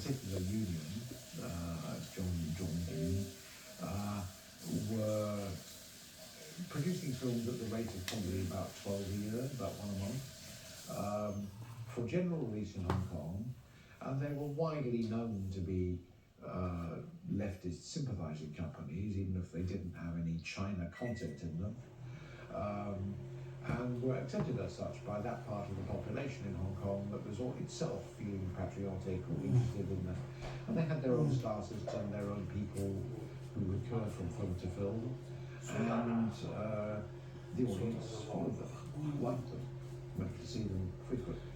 particular union, John Dean, were producing films at the rate of probably about 12 a year, about one a month, for general release in Hong Kong, and they were widely known to be leftist sympathising companies, even if they didn't have any China content in them, and were accepted as such by that part of the population in Hong Kong that was all itself feeling patriotic or interested in that. And they had their own stars and their own people who recurred from film to film, and the audience followed them, liked them, went to see them frequently.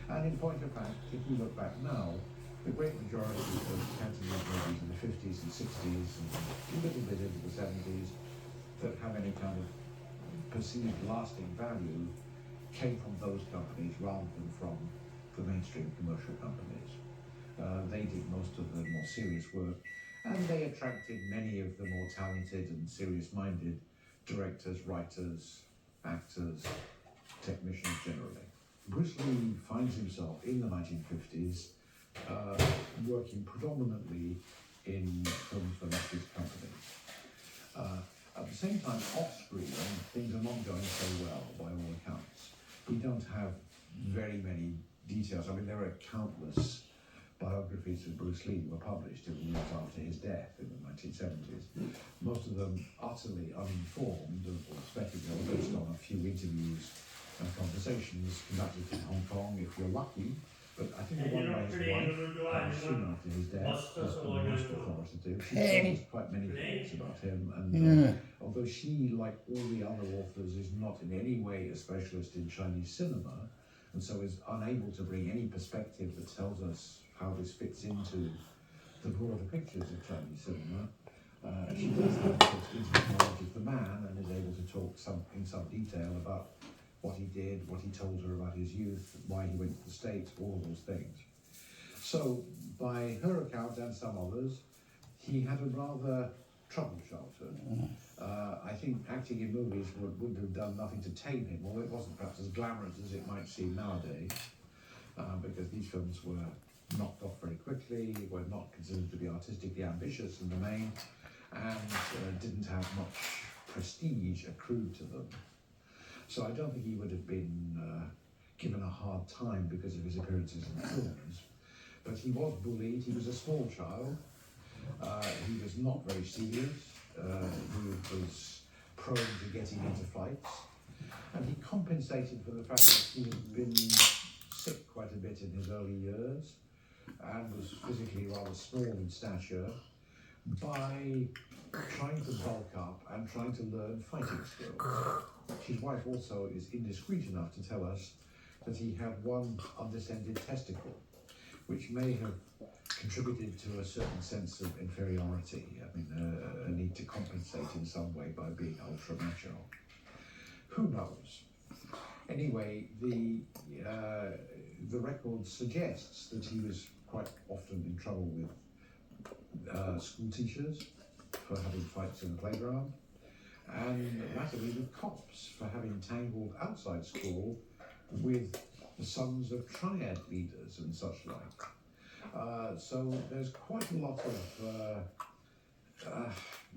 And in point of fact, if you look back now, the great majority of Cantonese movies in the 50s and 60s and a little bit into the 70s that have any kind of perceived lasting value came from those companies rather than from the mainstream commercial companies. They did most of the more serious work, and they attracted many of the more talented and serious-minded directors, writers, actors, technicians generally. Bruce Lee finds himself in the 1950s working predominantly in films for leftist companies. At the same time, off-screen, things are not going so well by all accounts. We don't have very many details. I mean, there are countless biographies of Bruce Lee were published in the years after his death in the 1970s. Most of them utterly uninformed or speculative, based on a few interviews and conversations conducted in Hong Kong, if you're lucky. But I think the one by his wife, soon after his death, has been most authoritative. She tells us quite many things about him, and although she, like all the other authors, is not in any way a specialist in Chinese cinema, and so is unable to bring any perspective that tells us how this fits into the broader pictures of Chinese cinema, she does have intimate knowledge of the man and is able to talk in some detail about what he did, what he told her about his youth, why he went to the States, all of those things. So, by her account and some others, he had a rather troubled childhood. I think acting in movies would have done nothing to tame him, although it wasn't perhaps as glamorous as it might seem nowadays, because these films were knocked off very quickly, were not considered to be artistically ambitious in the main, and didn't have much prestige accrued to them. So I don't think he would have been given a hard time because of his appearances in films. But he was bullied. He was a small child. He was not very serious. He was prone to getting into fights. And he compensated for the fact that he had been sick quite a bit in his early years and was physically rather small in stature by trying to bulk up and trying to learn fighting skills. His wife also is indiscreet enough to tell us that he had one undescended testicle, which may have contributed to a certain sense of inferiority. I mean, a need to compensate in some way by being ultra macho. Who knows? Anyway, the record suggests that he was quite often in trouble with school teachers for having fights in the playground, and latterly with cops for having tangled outside school with the sons of triad leaders and such like. So there's quite a lot of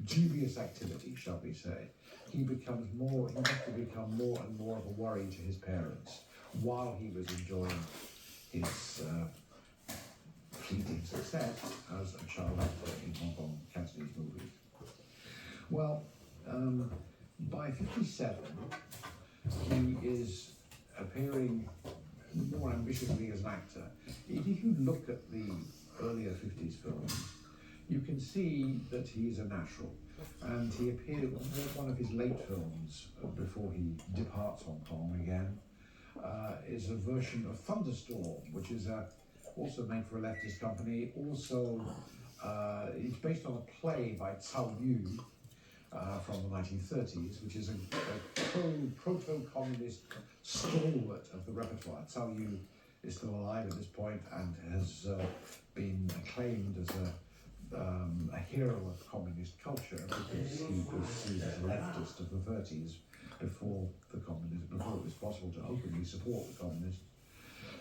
dubious activity, shall we say. He must have become more and more of a worry to his parents while he was enjoying his fleeting success as a child actor in Hong Kong Cantonese movies. Well, by 57, he is appearing more ambitiously as an actor. If you look at the earlier 50s films, you can see that he's a natural. And he appeared, one of his late films, before he departs Hong Kong again, is a version of Thunderstorm, which is also made for a leftist company. Also, it's based on a play by Cao Yu from the 1930s, which is a proto-communist stalwart of the repertoire. Cao Yu is still alive at this point and has been acclaimed as a hero of communist culture because he was seen as a leftist of the 30s before it was possible to openly support the communists.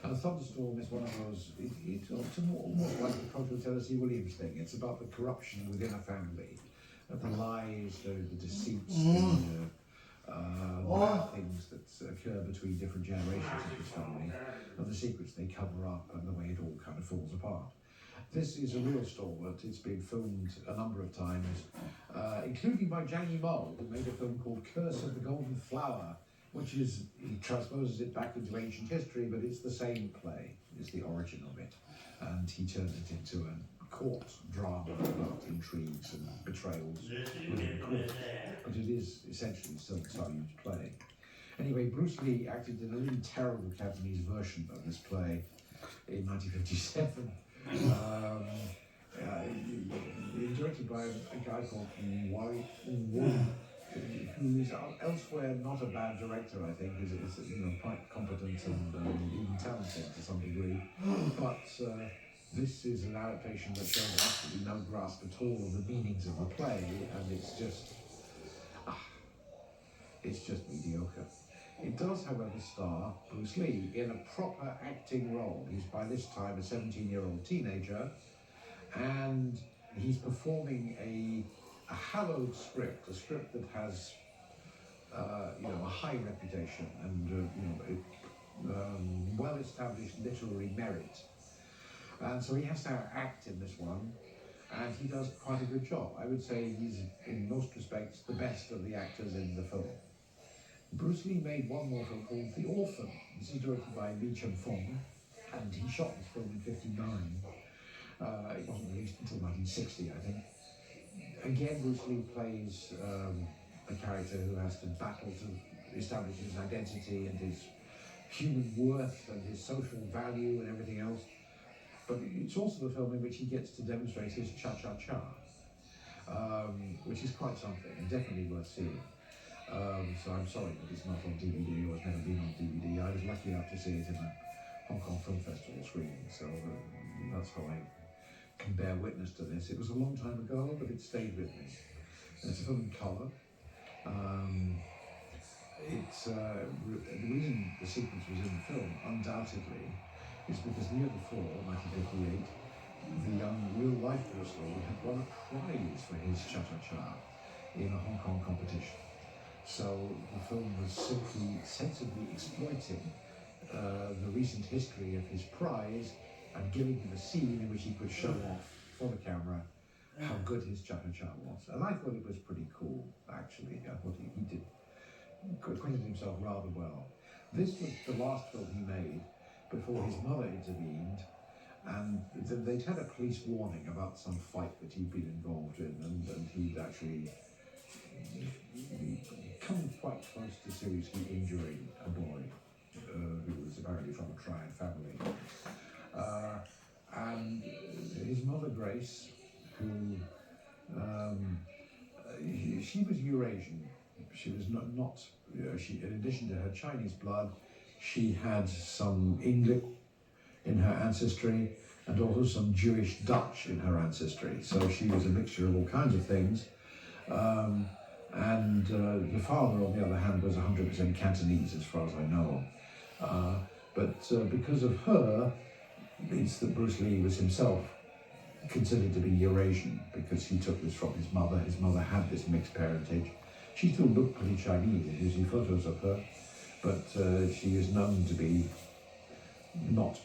And a thunderstorm is one of those, it's almost like the Cultural Tennessee Williams thing. It's about the corruption within a family, the lies, the deceits, the bad things that occur between different generations of this family, and the secrets they cover up, and the way it all kind of falls apart. This is a real stalwart. It's been filmed a number of times, including by Zhang Yimou, who made a film called Curse of the Golden Flower, which is, he transposes it back into ancient history, but it's the same play, is the origin of it. And he turned it into a court drama about intrigues and betrayals within court. But it is essentially still a Salyut play. Anyway, Bruce Lee acted in a really terrible Cantonese version of this play in 1957. Directed by a guy called Wai Wu, who is elsewhere not a bad director. I think is quite competent and even talented to some degree. But this is an adaptation that shows absolutely no grasp at all of the meanings of the play, and it's just mediocre. It does, however, star Bruce Lee in a proper acting role. He's by this time a 17-year-old teenager, and he's performing a hallowed script, a script that has a high reputation and well-established literary merit. And so he has to act in this one, and he does quite a good job. I would say he's, in most respects, the best of the actors in the film. Bruce Lee made one more film called The Orphan. This is directed by Lee Chun-fong, and he shot this film in '59. It wasn't released until 1960, I think. Again, Bruce Lee plays a character who has to battle to establish his identity and his human worth and his social value and everything else. But it's also the film in which he gets to demonstrate his cha-cha-cha, which is quite something and definitely worth seeing. So I'm sorry that it's not on DVD, or it's never been on DVD. I was lucky enough to see it in a Hong Kong Film Festival screening, so that's how I can bear witness to this. It was a long time ago, but it stayed with me. And it's a film in colour. The reason the sequence was in the film, undoubtedly, is because the year before, 1958, the young real-life Bruce Lee had won a prize for his cha-cha-cha in a Hong Kong competition. So the film was simply sensibly exploiting the recent history of his prize and giving him a scene in which he could show off for the camera how good his cha-cha-cha was. And I thought it was pretty cool, actually. I thought he did acquitted himself rather well. This was the last film he made before his mother intervened, and they'd had a police warning about some fight that he'd been involved in, and he'd actually come quite close to seriously injuring a boy who was apparently from a triad family. And his mother, Grace, who she was Eurasian. She was not she, in addition to her Chinese blood, she had some English in her ancestry and also some Jewish Dutch in her ancestry. So she was a mixture of all kinds of things. And the father, on the other hand, was 100% Cantonese, as far as I know. But because of her, it's that Bruce Lee was himself considered to be Eurasian, because he took this from his mother. His mother had this mixed parentage. She still looked pretty Chinese. You see photos of her, but she is known to be not,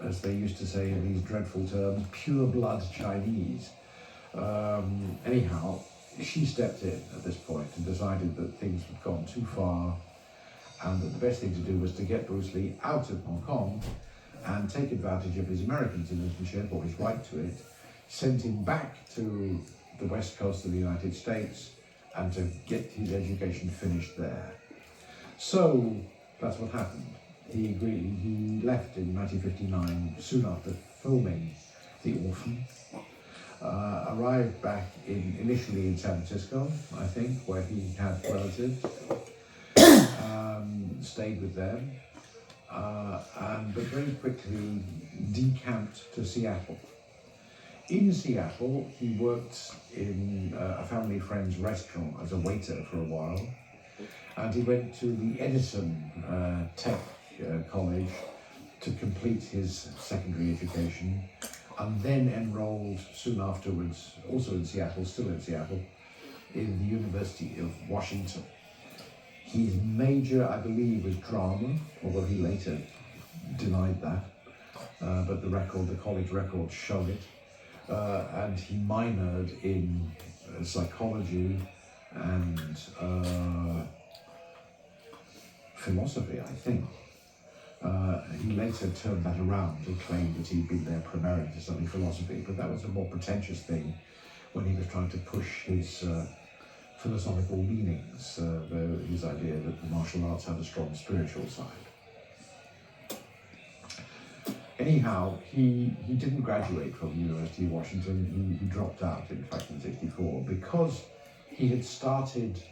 as they used to say in these dreadful terms, pure blood Chinese. Anyhow, she stepped in at this point and decided that things had gone too far, and that the best thing to do was to get Bruce Lee out of Hong Kong and take advantage of his American citizenship, or his right to it, send him back to the west coast of the United States and to get his education finished there. So that's what happened. He agreed. He left in 1959, soon after filming The Orphan. Arrived back initially in San Francisco, I think, where he had relatives. Stayed with them, but very quickly decamped to Seattle. In Seattle, he worked in a family friend's restaurant as a waiter for a while, and he went to the Edison Tech College to complete his secondary education, and then enrolled soon afterwards, also in Seattle, still in Seattle, in the University of Washington. His major, I believe, was drama, although he later denied that, but the college records show it. And he minored in psychology and philosophy, I think. He later turned that around and claimed that he'd been there primarily to study philosophy, but that was a more pretentious thing when he was trying to push his philosophical leanings, his idea that the martial arts had a strong spiritual side. Anyhow, he didn't graduate from the University of Washington. He dropped out, in fact, in '64, because he had started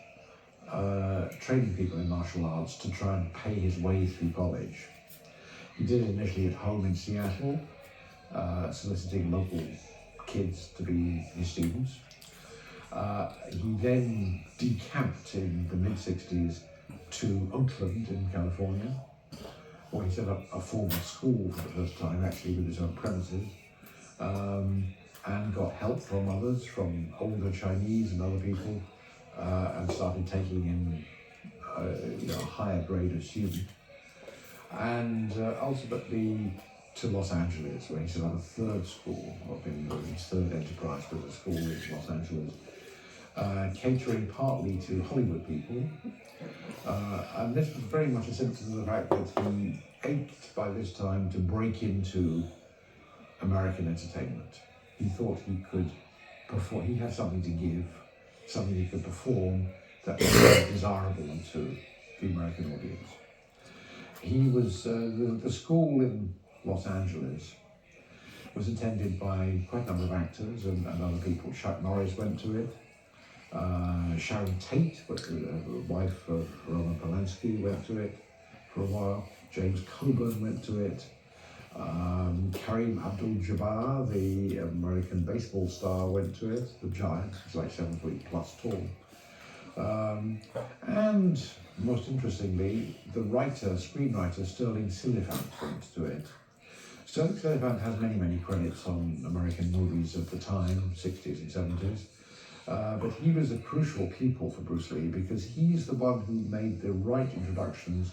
training people in martial arts to try and pay his way through college. He did it initially at home in Seattle, soliciting local kids to be his students. He then decamped in the mid-60s to Oakland in California, where he set up a formal school for the first time, actually with his own premises, and got help from others, from older Chinese and other people, and started taking in a higher grade of student. And ultimately to Los Angeles, where he set up a third school, his third enterprise was a school in Los Angeles, catering partly to Hollywood people. And this was very much a symptom of the fact that he ached by this time to break into American entertainment. He thought he could perform, he had something to give, something he could perform that was desirable to the American audience. He was, the school in Los Angeles was attended by quite a number of actors and other people. Chuck Norris went to it. Sharon Tate, the wife of Roman Polanski, went to it for a while. James Coburn went to it. Kareem Abdul-Jabbar, the American baseball star, went to it. The giant, he's like 7 feet plus tall. And most interestingly, the screenwriter Sterling Silliphant went to it. Sterling Silliphant has many credits on American movies of the time, 60s and 70s. But he was a crucial pupil for Bruce Lee because he's the one who made the right introductions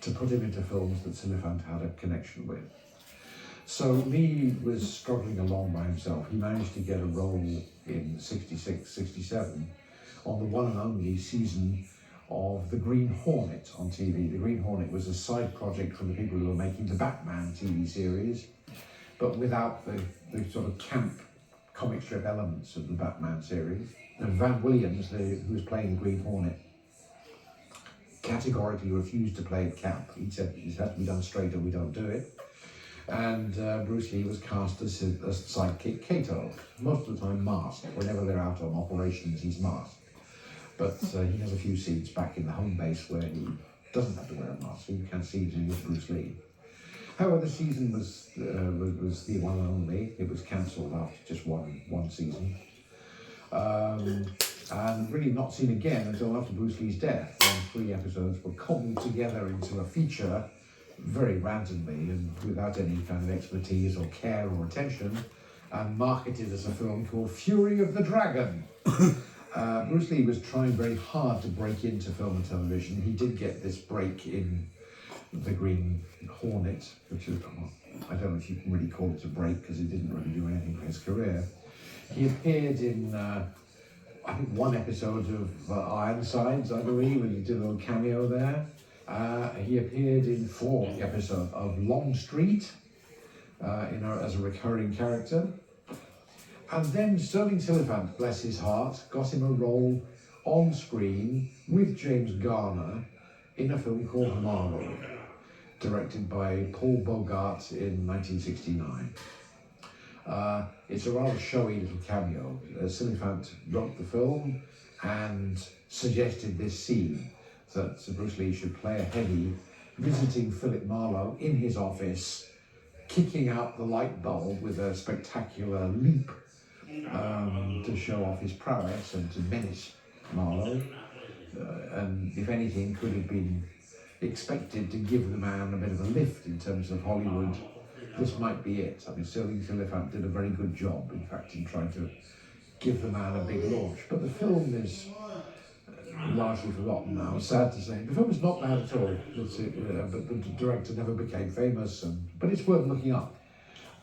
to put him into films that Silliphant had a connection with. So Lee was struggling along by himself. He managed to get a role in '66, '67 on the one and only season of The Green Hornet on TV. The Green Hornet was a side project from the people who were making the Batman TV series, but without the sort of camp comic strip elements of the Batman series. And Van Williams, who was playing the Green Hornet, categorically refused to play at camp. He said it has to be done straight or we don't do it. And Bruce Lee was cast as sidekick Kato, most of the time masked. Whenever they're out on operations, he's masked. But he has a few scenes back in the home base where he doesn't have to wear a mask, so you can see he was Bruce Lee. However, the season was the one and only. It was cancelled after just one season. And really not seen again until after Bruce Lee's death, when 3 episodes were cobbled together into a feature very randomly and without any kind of expertise or care or attention, and marketed as a film called Fury of the Dragon. Bruce Lee was trying very hard to break into film and television. He did get this break in The Green Hornet, which is, I don't know if you can really call it a break because he didn't really do anything for his career. He appeared in, I think, 1 episode of Ironsides, I believe, and he did a little cameo there. He appeared in 4 episodes of Longstreet as a recurring character. And then Sterling Silliphant, bless his heart, got him a role on screen with James Garner in a film called Marlowe, directed by Paul Bogart in 1969. It's a rather showy little cameo. Silliphant wrote the film and suggested this scene that Bruce Lee should play a heavy visiting Philip Marlowe in his office, kicking out the light bulb with a spectacular leap to show off his prowess and to menace Marlowe. And if anything, could have been expected to give the man a bit of a lift in terms of Hollywood. This might be it. I mean, Sterling Silliphant did a very good job, in fact, in trying to give the man a big launch. But the film is largely forgotten now, sad to say. The film is not bad at all, but the director never became famous, but it's worth looking up.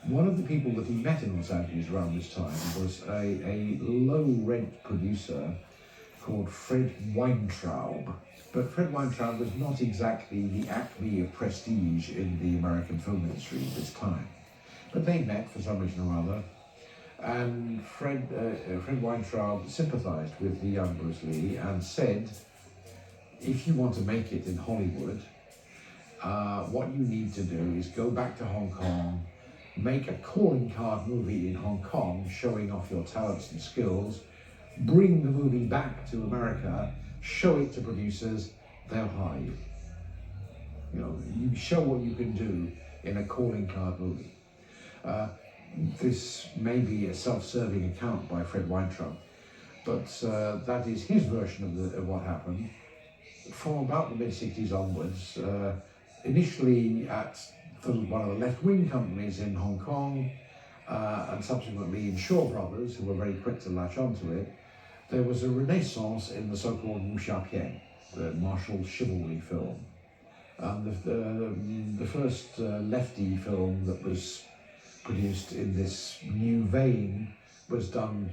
One of the people that he met in Los Angeles around this time was a low-rent producer called Fred Weintraub. But Fred Weintraub was not exactly the acme of prestige in the American film industry at this time. But they met for some reason or other, and Fred Weintraub sympathized with the young Bruce Lee and said, if you want to make it in Hollywood, what you need to do is go back to Hong Kong, make a calling card movie in Hong Kong showing off your talents and skills, bring the movie back to America, show it to producers, they'll hire you. You know, you show what you can do in a calling card movie. This may be a self-serving account by Fred Weintraub, but that is his version of what happened. From about the mid-60s onwards, initially at one of the left-wing companies in Hong Kong, and subsequently in Shaw Brothers, who were very quick to latch onto it, there was a renaissance in the so-called wuxia pian, the martial chivalry film. The first lefty film that was produced in this new vein was done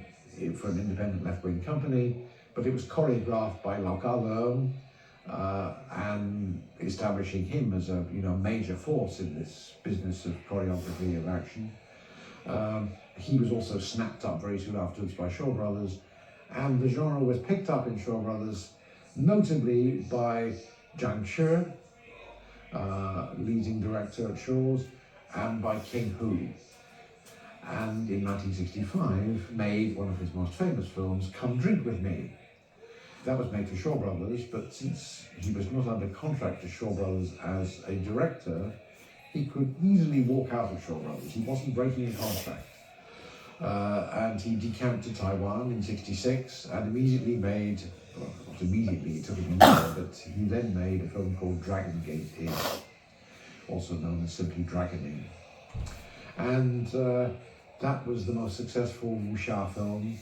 for an independent left-wing company, but it was choreographed by Lau Kar-leung, and establishing him as a major force in this business of choreography of action. He was also snapped up very soon afterwards by Shaw Brothers, and the genre was picked up in Shaw Brothers, notably by Zhang Che, leading director at Shaw's, and by King Hu. And in 1965 made one of his most famous films, Come Drink With Me. That was made for Shaw Brothers, but since he was not under contract to Shaw Brothers as a director, he could easily walk out of Shaw Brothers. He wasn't breaking a contract. And he decamped to Taiwan in '66 and immediately made, well, not immediately, it took him a year, but he then made a film called Dragon Gate Inn, also known as simply Dragon Inn. And that was the most successful wuxia film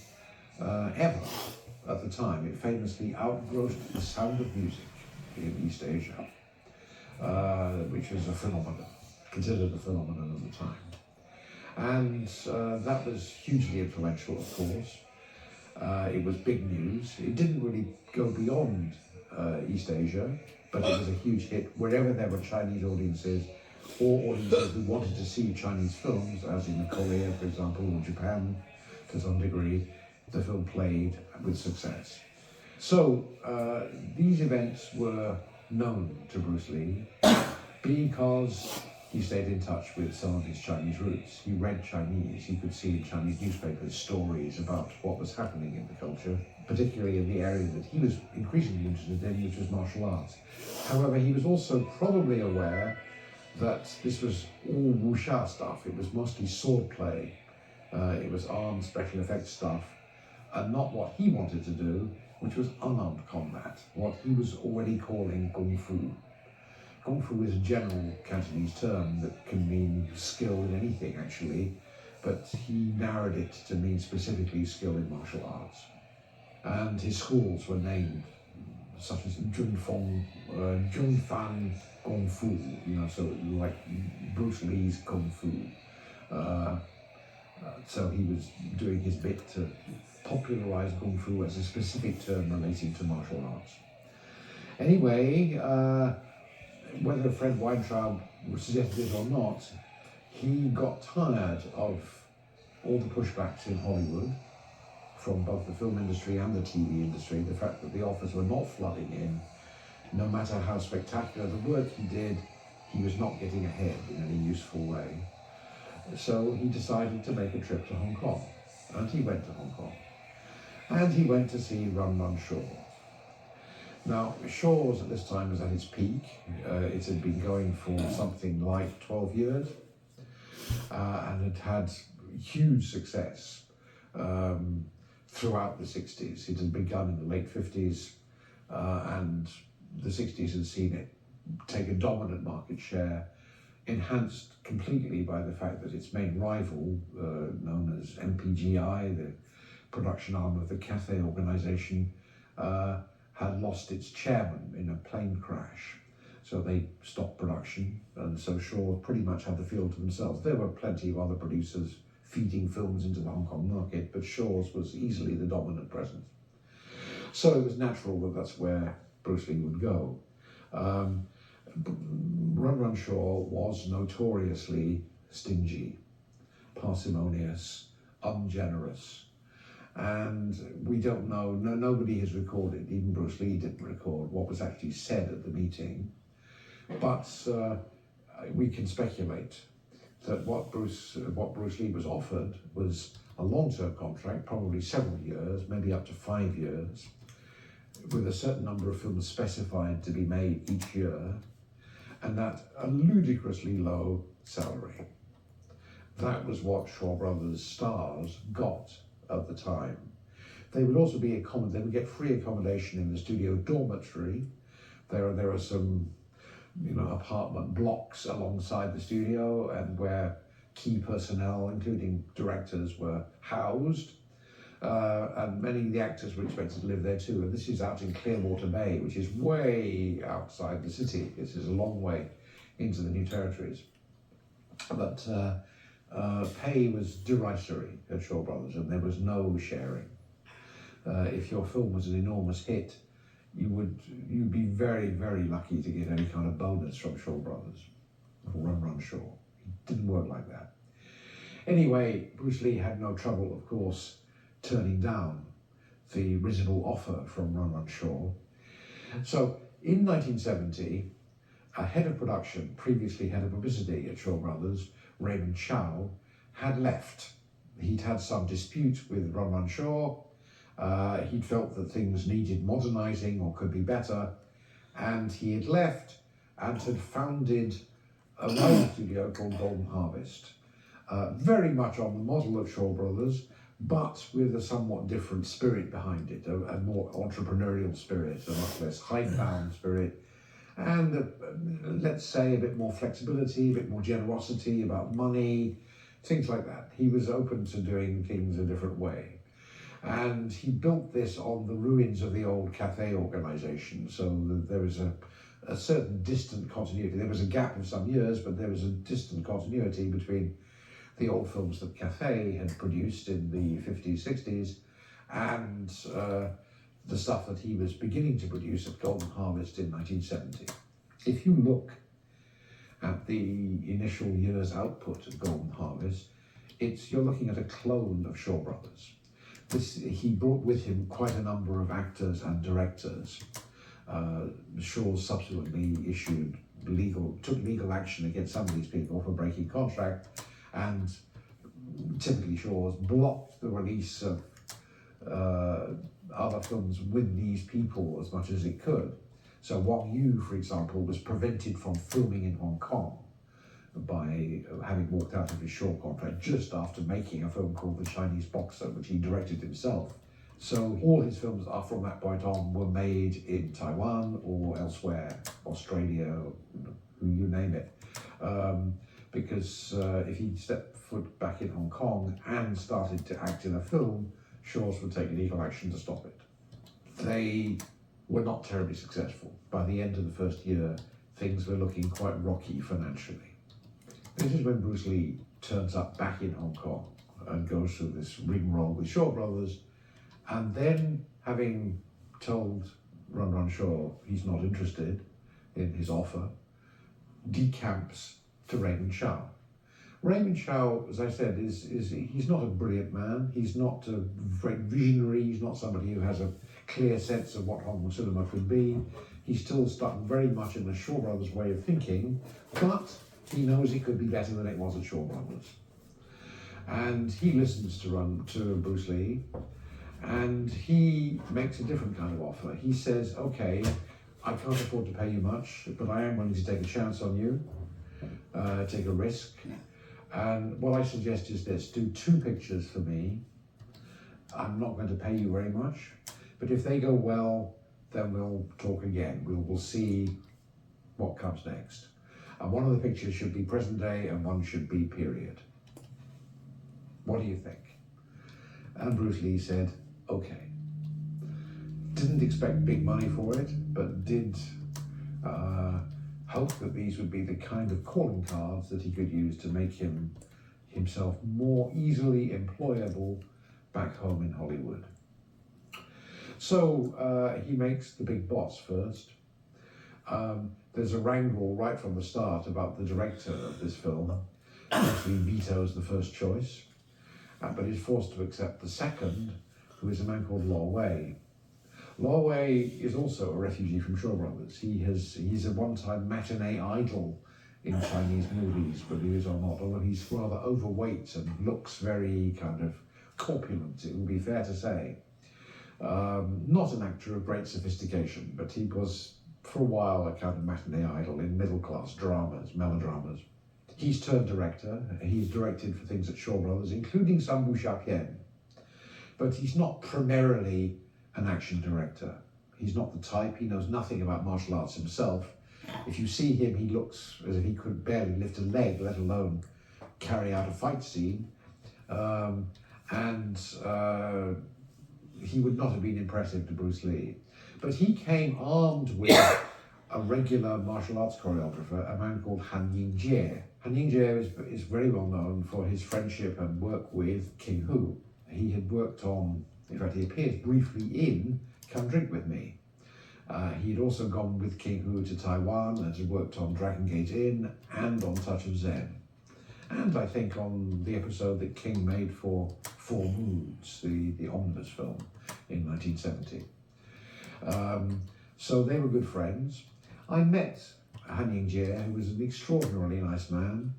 ever at the time. It famously outgrossed The Sound of Music in East Asia, which was a phenomenon, considered a phenomenon at the time. And that was hugely influential, of course. It was big news. It didn't really go beyond East Asia, but it was a huge hit wherever there were Chinese audiences or audiences who wanted to see Chinese films, as in Korea, for example, or Japan to some degree. The film played with success. So these events were known to Bruce Lee because he stayed in touch with some of his Chinese roots. He read Chinese. He could see in Chinese newspapers stories about what was happening in the culture, particularly in the area that he was increasingly interested in, which was martial arts. However, he was also probably aware that this was all wuxia stuff. It was mostly sword play. It was armed special effects stuff, and not what he wanted to do, which was unarmed combat, what he was already calling kung fu. Kung fu is a general Cantonese term that can mean skill in anything, actually, but he narrowed it to mean specifically skill in martial arts. And his schools were named, such as Junfan Kung Fu, so like Bruce Lee's Kung Fu. So he was doing his bit to popularize Kung Fu as a specific term relating to martial arts. Anyway, whether Fred Weintraub suggested it or not, he got tired of all the pushbacks in Hollywood from both the film industry and the TV industry, the fact that the offers were not flooding in. No matter how spectacular the work he did, he was not getting ahead in any useful way. So he decided to make a trip to Hong Kong, and he went to Hong Kong. And he went to see Run Run Shaw. Now, Shaw's at this time was at its peak. It had been going for something like 12 years, and it had huge success throughout the 60s. It had begun in the late 50s, and the 60s had seen it take a dominant market share, enhanced completely by the fact that its main rival, known as MPGI, the production arm of the Cathay organisation, had lost its chairman in a plane crash. So they stopped production, and so Shaw pretty much had the field to themselves. There were plenty of other producers feeding films into the Hong Kong market, but Shaw's was easily the dominant presence. So it was natural that that's where Bruce Lee would go. Run Run Shaw was notoriously stingy, parsimonious, ungenerous, and we don't know, nobody has recorded, even Bruce Lee didn't record what was actually said at the meeting, but we can speculate that what Bruce Lee was offered was a long-term contract, probably several years, maybe up to 5 years, with a certain number of films specified to be made each year, and at a ludicrously low salary. That was what Shaw Brothers stars got at the time. They would also be they would get free accommodation in the studio dormitory. There are some, apartment blocks alongside the studio, and where key personnel, including directors, were housed. And many of the actors were expected to live there too. And this is out in Clearwater Bay, which is way outside the city. This is a long way into the New Territories. But pay was derisory at Shaw Brothers, and there was no sharing. If your film was an enormous hit, you'd be very, very lucky to get any kind of bonus from Shaw Brothers, or Run Shaw. It didn't work like that. Anyway, Bruce Lee had no trouble, of course, turning down the original offer from Run Shaw. So in 1970, a head of production, previously head of publicity at Shaw Brothers, Raymond Chow, had left. He'd had some dispute with Run Shaw. He'd felt that things needed modernising or could be better, and he had left and had founded a writing studio called Golden Harvest, very much on the model of Shaw Brothers, but with a somewhat different spirit behind it, a more entrepreneurial spirit, a much less hidebound spirit, and let's say a bit more flexibility, a bit more generosity about money, things like that. He was open to doing things a different way. And he built this on the ruins of the old Cathay organisation, so there was a certain distant continuity. There was a gap of some years, but there was a distant continuity between the old films that Cathay had produced in the 50s, 60s, and the stuff that he was beginning to produce at Golden Harvest in 1970. If you look at the initial year's output of Golden Harvest, you're looking at a clone of Shaw Brothers. He brought with him quite a number of actors and directors. Shaw subsequently took legal action against some of these people for breaking contract, and typically Shaw's blocked the release of other films with these people as much as it could. So Wong Yu, for example, was prevented from filming in Hong Kong by having walked out of his Shaw contract just after making a film called The Chinese Boxer, which he directed himself. So all his films from that point on were made in Taiwan or elsewhere, Australia, you name it. Because if he stepped foot back in Hong Kong and started to act in a film, Shaw's would take legal action to stop it. They were not terribly successful. By the end of the first year, things were looking quite rocky financially. This is when Bruce Lee turns up back in Hong Kong and goes through this rigmarole with Shaw Brothers, and then, having told Run Shaw he's not interested in his offer, decamps to Raymond Chow. Raymond Chow, as I said, he's not a brilliant man. He's not a great visionary. He's not somebody who has a clear sense of what Hong Kong cinema could be. He's still stuck very much in the Shaw Brothers way of thinking, but he knows it could be better than it was at Shaw Brothers. And he listens to Bruce Lee, and he makes a different kind of offer. He says, okay, I can't afford to pay you much, but I am willing to take a chance on you, take a risk. And what I suggest is this: do 2 pictures for me. I'm not going to pay you very much, but if they go well, then we'll talk again. We'll see what comes next. And one of the pictures should be present day and one should be period. What do you think? And Bruce Lee said, okay. Didn't expect big money for it, but did hope that these would be the kind of calling cards that he could use to make himself more easily employable back home in Hollywood. So he makes The Big Boss first. There's a wrangle right from the start about the director of this film. Actually vetoes the first choice, but is forced to accept the second, who is a man called Lo Wei. Lo Wei is also a refugee from Shaw Brothers. He's a one-time matinee idol in Chinese movies, believe it or not, although he's rather overweight and looks very kind of corpulent, it would be fair to say. Not an actor of great sophistication, but he was, for a while, a kind of matinee idol in middle-class dramas, melodramas. He's turned director. He's directed for things at Shaw Brothers, including some wuxia pian. But he's not primarily an action director. He's not the type. He knows nothing about martial arts himself. If you see him, he looks as if he could barely lift a leg, let alone carry out a fight scene. He would not have been impressive to Bruce Lee. But he came armed with a regular martial arts choreographer, a man called Han Yingjie. Han Yingjie is very well known for his friendship and work with King Hu. He had worked on, in fact, he appears briefly in Come Drink With Me. He had also gone with King Hu to Taiwan and had worked on Dragon Gate Inn and on Touch of Zen. And I think on the episode that King made for Four Moods, the omnibus film in 1970. So they were good friends. I met Han Yingjie, who was an extraordinarily nice man,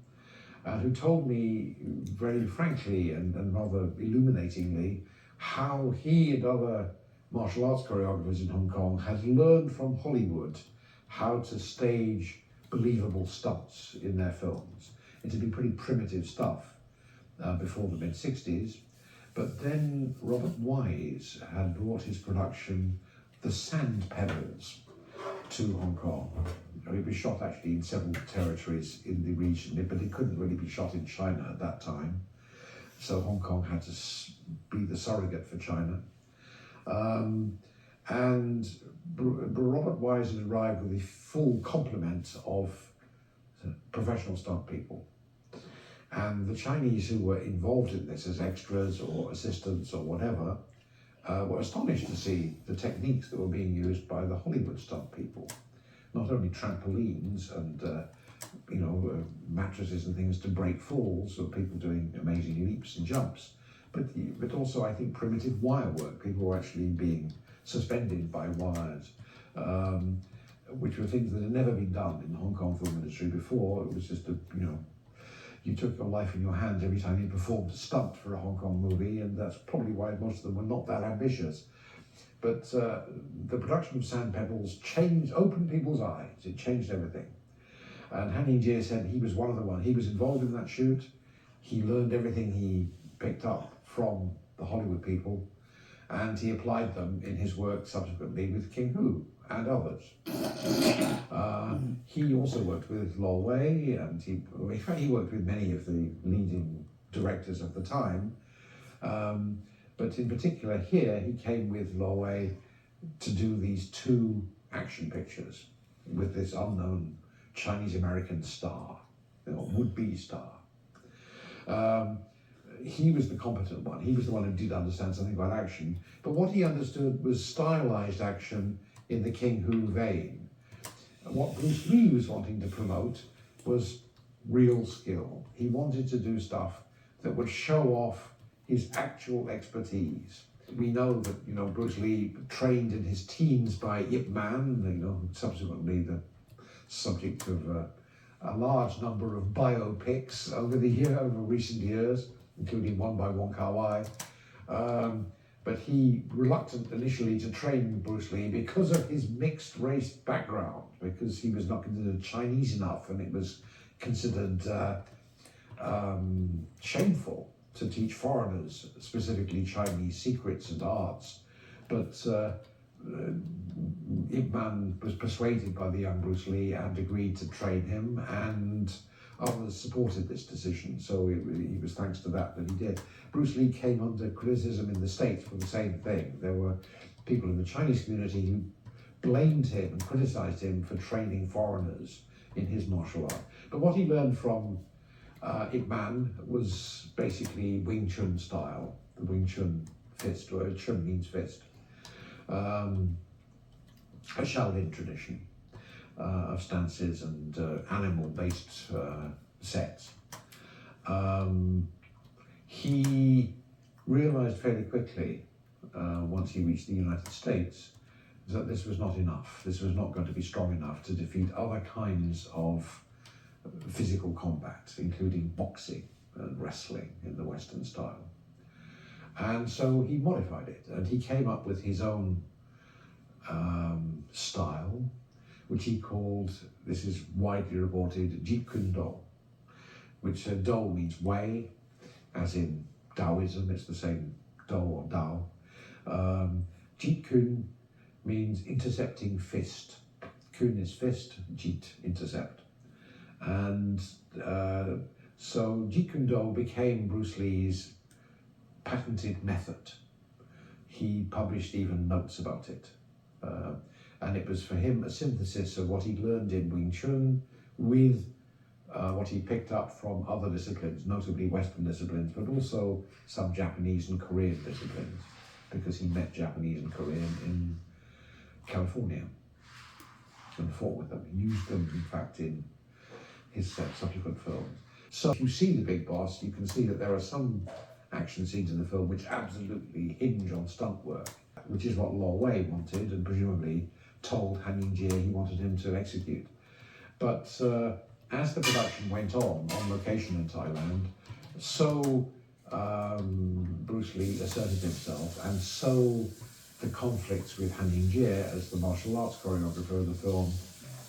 who told me very frankly and rather illuminatingly how he and other martial arts choreographers in Hong Kong had learned from Hollywood how to stage believable stunts in their films. It had been pretty primitive stuff before the mid-60s, but then Robert Wise had brought his production The Sand Pebbles to Hong Kong. It was shot actually in several territories in the region, but it couldn't really be shot in China at that time. So Hong Kong had to be the surrogate for China. And Robert Wise had arrived with a full complement of professional stunt people. And the Chinese who were involved in this as extras or assistants or whatever were astonished to see the techniques that were being used by the Hollywood stunt people. Not only trampolines and mattresses and things to break falls, or people doing amazing leaps and jumps, but also I think primitive wire work. People were actually being suspended by wires, which were things that had never been done in the Hong Kong film industry before. It was just you took your life in your hands every time you performed a stunt for a Hong Kong movie, and that's probably why most of them were not that ambitious. But the production of Sand Pebbles opened people's eyes. It changed everything. And Han Yingjie said he was one of the ones. He was involved in that shoot. He learned everything he picked up from the Hollywood people, and he applied them in his work subsequently with King Hu and others. He also worked with Lo Wei, and he worked with many of the leading directors of the time. But in particular here, he came with Lo Wei to do these two action pictures with this unknown Chinese-American star, or would-be star. He was the competent one. He was the one who did understand something about action. But what he understood was stylized action in the King Hu vein. And what Bruce Lee was wanting to promote was real skill. He wanted to do stuff that would show off his actual expertise. We know that Bruce Lee trained in his teens by Ip Man, subsequently the subject of a large number of biopics over recent years, including one by Wong Kar-wai. But he reluctant initially to train Bruce Lee because of his mixed race background, because he was not considered Chinese enough, and it was considered shameful to teach foreigners, specifically Chinese, secrets and arts. But Ip Man was persuaded by the young Bruce Lee and agreed to train him, and others supported this decision, so it was thanks to that he did. Bruce Lee came under criticism in the States for the same thing. There were people in the Chinese community who blamed him and criticized him for training foreigners in his martial art. But what he learned from Ip Man was basically Wing Chun style, the Wing Chun fist, or Chun means fist. A Shaolin tradition of stances and animal-based sets. He realized fairly quickly, once he reached the United States, that this was not enough. This was not going to be strong enough to defeat other kinds of physical combat, including boxing and wrestling in the Western style. And so he modified it, and he came up with his own style, which he called, this is widely reported, jittering, which do means way, as in Taoism, it's the same do or Tao. Jittering means intercepting fist. Kun is fist, jit, intercept. And so jittering became Bruce Lee's patented method. He published even notes about it. And it was for him a synthesis of what he'd learned in Wing Chun with what he picked up from other disciplines, notably Western disciplines, but also some Japanese and Korean disciplines, because he met Japanese and Korean in California and fought with them. He used them, in fact, in his subsequent films. So if you see The Big Boss, you can see that there are some action scenes in the film which absolutely hinge on stunt work, which is what Lo Wei wanted and presumably told Han Ying-jie he wanted him to execute. But as the production went on location in Thailand, so Bruce Lee asserted himself, and so the conflicts with Han Ying-jie as the martial arts choreographer of the film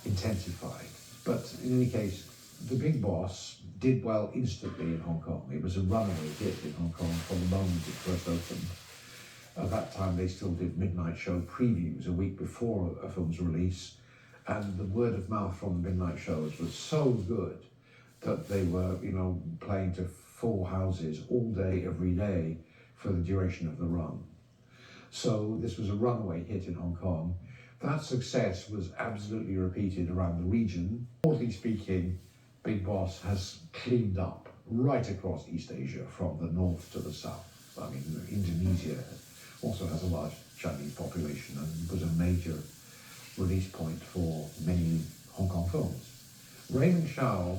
intensified. But in any case, The Big Boss did well instantly in Hong Kong. It was a runaway hit in Hong Kong from the moment it first opened. At that time, they still did midnight show previews a week before a film's release, and the word of mouth from the midnight shows was so good that they were, playing to full houses all day, every day for the duration of the run. So this was a runaway hit in Hong Kong. That success was absolutely repeated around the region. Broadly speaking, Big Boss has cleaned up right across East Asia, from the north to the south. I mean, Indonesia also has a large Chinese population and was a major release point for many Hong Kong films. Raymond Chow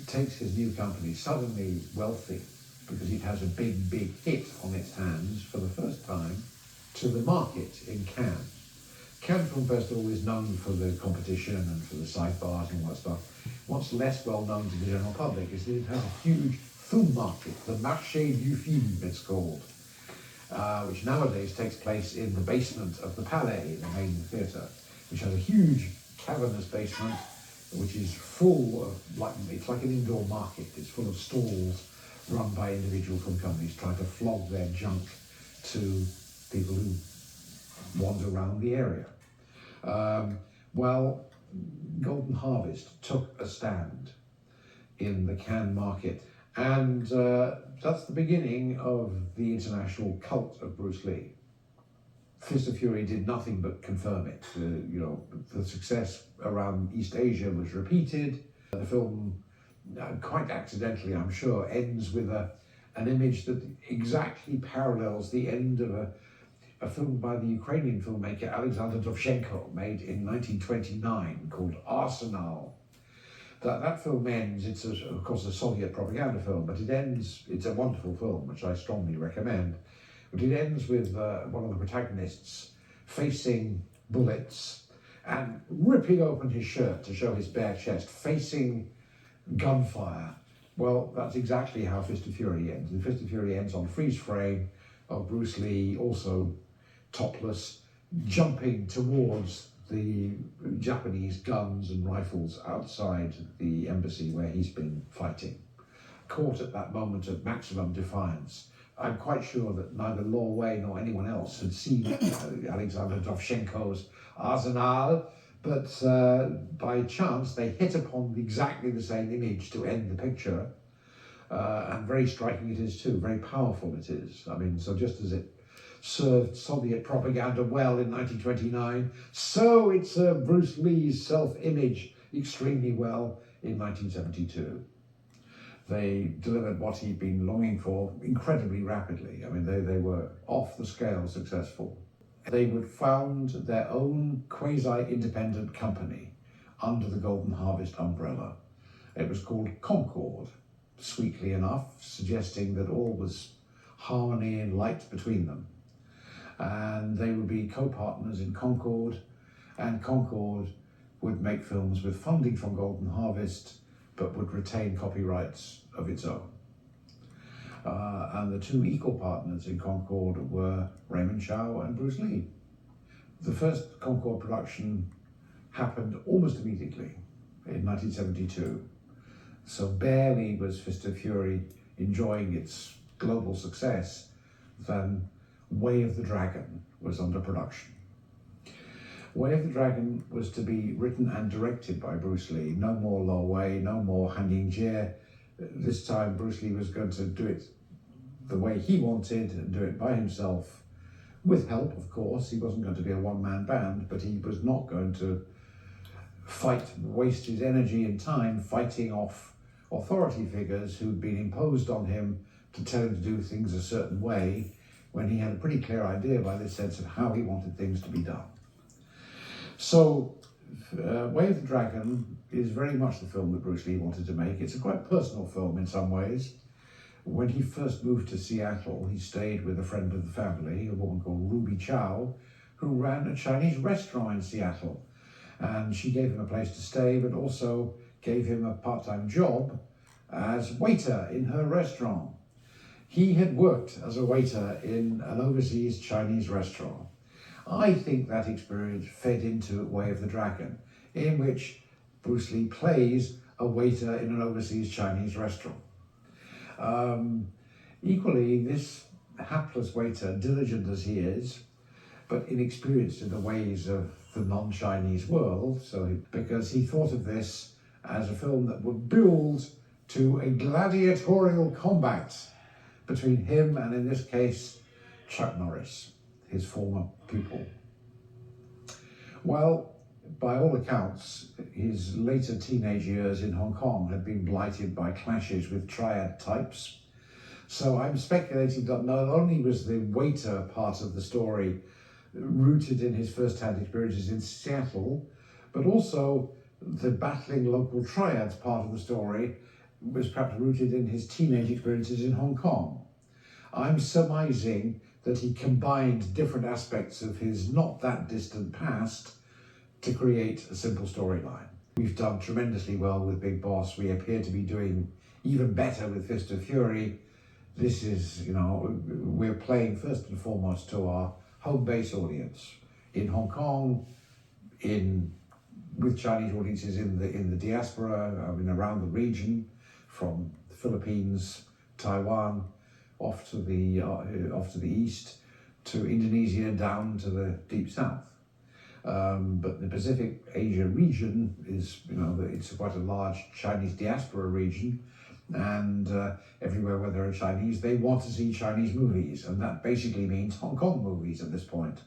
takes his new company, suddenly wealthy, because it has a big, big hit on its hands for the first time, to the market in Cannes. Cannes Film Festival is known for the competition and for the sidebars and all that stuff. What's less well known to the general public is that it has a huge film market, the Marché du Film it's called, which nowadays takes place in the basement of the Palais, the main theatre, which has a huge cavernous basement, which is full of, it's like an indoor market. It's full of stalls run by individual film companies trying to flog their junk to people who wander around the area. Well, Golden Harvest took a stand in the Cannes market, and that's the beginning of the international cult of Bruce Lee. Fist of Fury did nothing but confirm it. The success around East Asia was repeated. The film, quite accidentally, I'm sure, ends with an image that exactly parallels the end of a film by the Ukrainian filmmaker Alexander Dovzhenko, made in 1929, called Arsenal. That film ends, it's of course a Soviet propaganda film, but it ends, it's a wonderful film, which I strongly recommend, but it ends with one of the protagonists facing bullets and ripping open his shirt to show his bare chest, facing gunfire. Well, that's exactly how Fist of Fury ends. And Fist of Fury ends on freeze frame of Bruce Lee, also topless, jumping towards the Japanese guns and rifles outside the embassy where he's been fighting. Caught at that moment of maximum defiance I'm quite sure that neither Law Wei nor anyone else had seen Alexander Dovzhenko's Arsenal, but by chance they hit upon exactly the same image to end the picture, and very striking it is too, very powerful it is. I mean, so just as it served Soviet propaganda well in 1929, so it served Bruce Lee's self-image extremely well in 1972. They delivered what he'd been longing for incredibly rapidly. I mean, they were off the scale successful. They would found their own quasi-independent company under the Golden Harvest umbrella. It was called Concord, sweetly enough, suggesting that all was harmony and light between them. And they would be co-partners in Concord, and Concord would make films with funding from Golden Harvest, but would retain copyrights of its own. And the two equal partners in Concord were Raymond Chow and Bruce Lee. The first Concord production happened almost immediately in 1972. So barely was Fist of Fury enjoying its global success than Way of the Dragon was under production. Way of the Dragon was to be written and directed by Bruce Lee. No more Lo Wei, no more Han Ying-jie. This time Bruce Lee was going to do it the way he wanted and do it by himself, with help, of course. He wasn't going to be a one-man band, but he was not going to waste his energy and time fighting off authority figures who'd been imposed on him to tell him to do things a certain way, when he had a pretty clear idea by this sense of how he wanted things to be done. So, Way of the Dragon is very much the film that Bruce Lee wanted to make. It's a quite personal film in some ways. When he first moved to Seattle, he stayed with a friend of the family, a woman called Ruby Chow, who ran a Chinese restaurant in Seattle. And she gave him a place to stay, but also gave him a part-time job as waiter in her restaurant. He had worked as a waiter in an overseas Chinese restaurant. I think that experience fed into Way of the Dragon, in which Bruce Lee plays a waiter in an overseas Chinese restaurant. Equally, this hapless waiter, diligent as he is, but inexperienced in the ways of the non-Chinese world, because he thought of this as a film that would build to a gladiatorial combat between him and, in this case, Chuck Norris, his former pupil. Well, by all accounts, his later teenage years in Hong Kong had been blighted by clashes with triad types. So I'm speculating that not only was the waiter part of the story rooted in his first-hand experiences in Seattle, but also the battling local triads part of the story was perhaps rooted in his teenage experiences in Hong Kong. I'm surmising that he combined different aspects of his not that distant past to create a simple storyline. We've done tremendously well with Big Boss. We appear to be doing even better with Fist of Fury. This is, we're playing first and foremost to our home base audience in Hong Kong, with Chinese audiences in the diaspora, around the region, from the Philippines, Taiwan, off to the east, to Indonesia, down to the deep south. But the Pacific Asia region is, it's quite a large Chinese diaspora region, and everywhere where there are Chinese, they want to see Chinese movies, and that basically means Hong Kong movies at this point.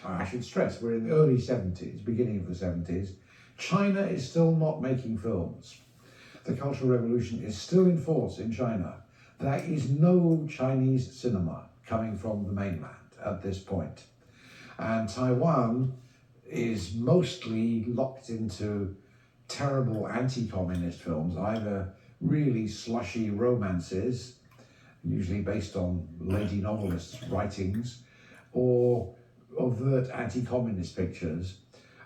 I should stress, we're in the early 70s, beginning of the 70s. China is still not making films. The Cultural Revolution is still in force in China. There is no Chinese cinema coming from the mainland at this point. And Taiwan is mostly locked into terrible anti-communist films, either really slushy romances, usually based on lady novelists' writings, or overt anti-communist pictures.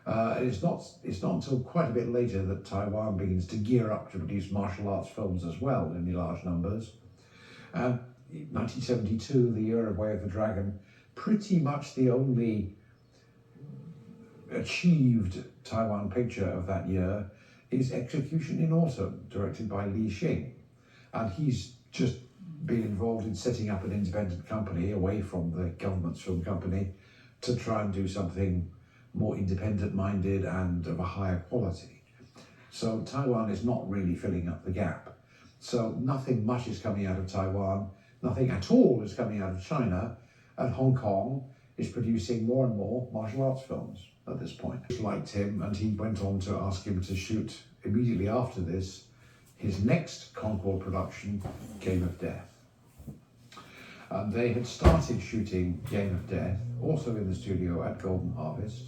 It's not until quite a bit later that Taiwan begins to gear up to produce martial arts films as well in large numbers. And 1972, the year of Way of the Dragon, pretty much the only achieved Taiwan picture of that year is Execution in Autumn, directed by Li Xing. And he's just been involved in setting up an independent company away from the government's film company to try and do something more independent-minded and of a higher quality. So Taiwan is not really filling up the gap. So nothing much is coming out of Taiwan, nothing at all is coming out of China, and Hong Kong is producing more and more martial arts films at this point. I liked him, and he went on to ask him to shoot immediately after this his next Concord production, Game of Death. And they had started shooting Game of Death, also in the studio at Golden Harvest,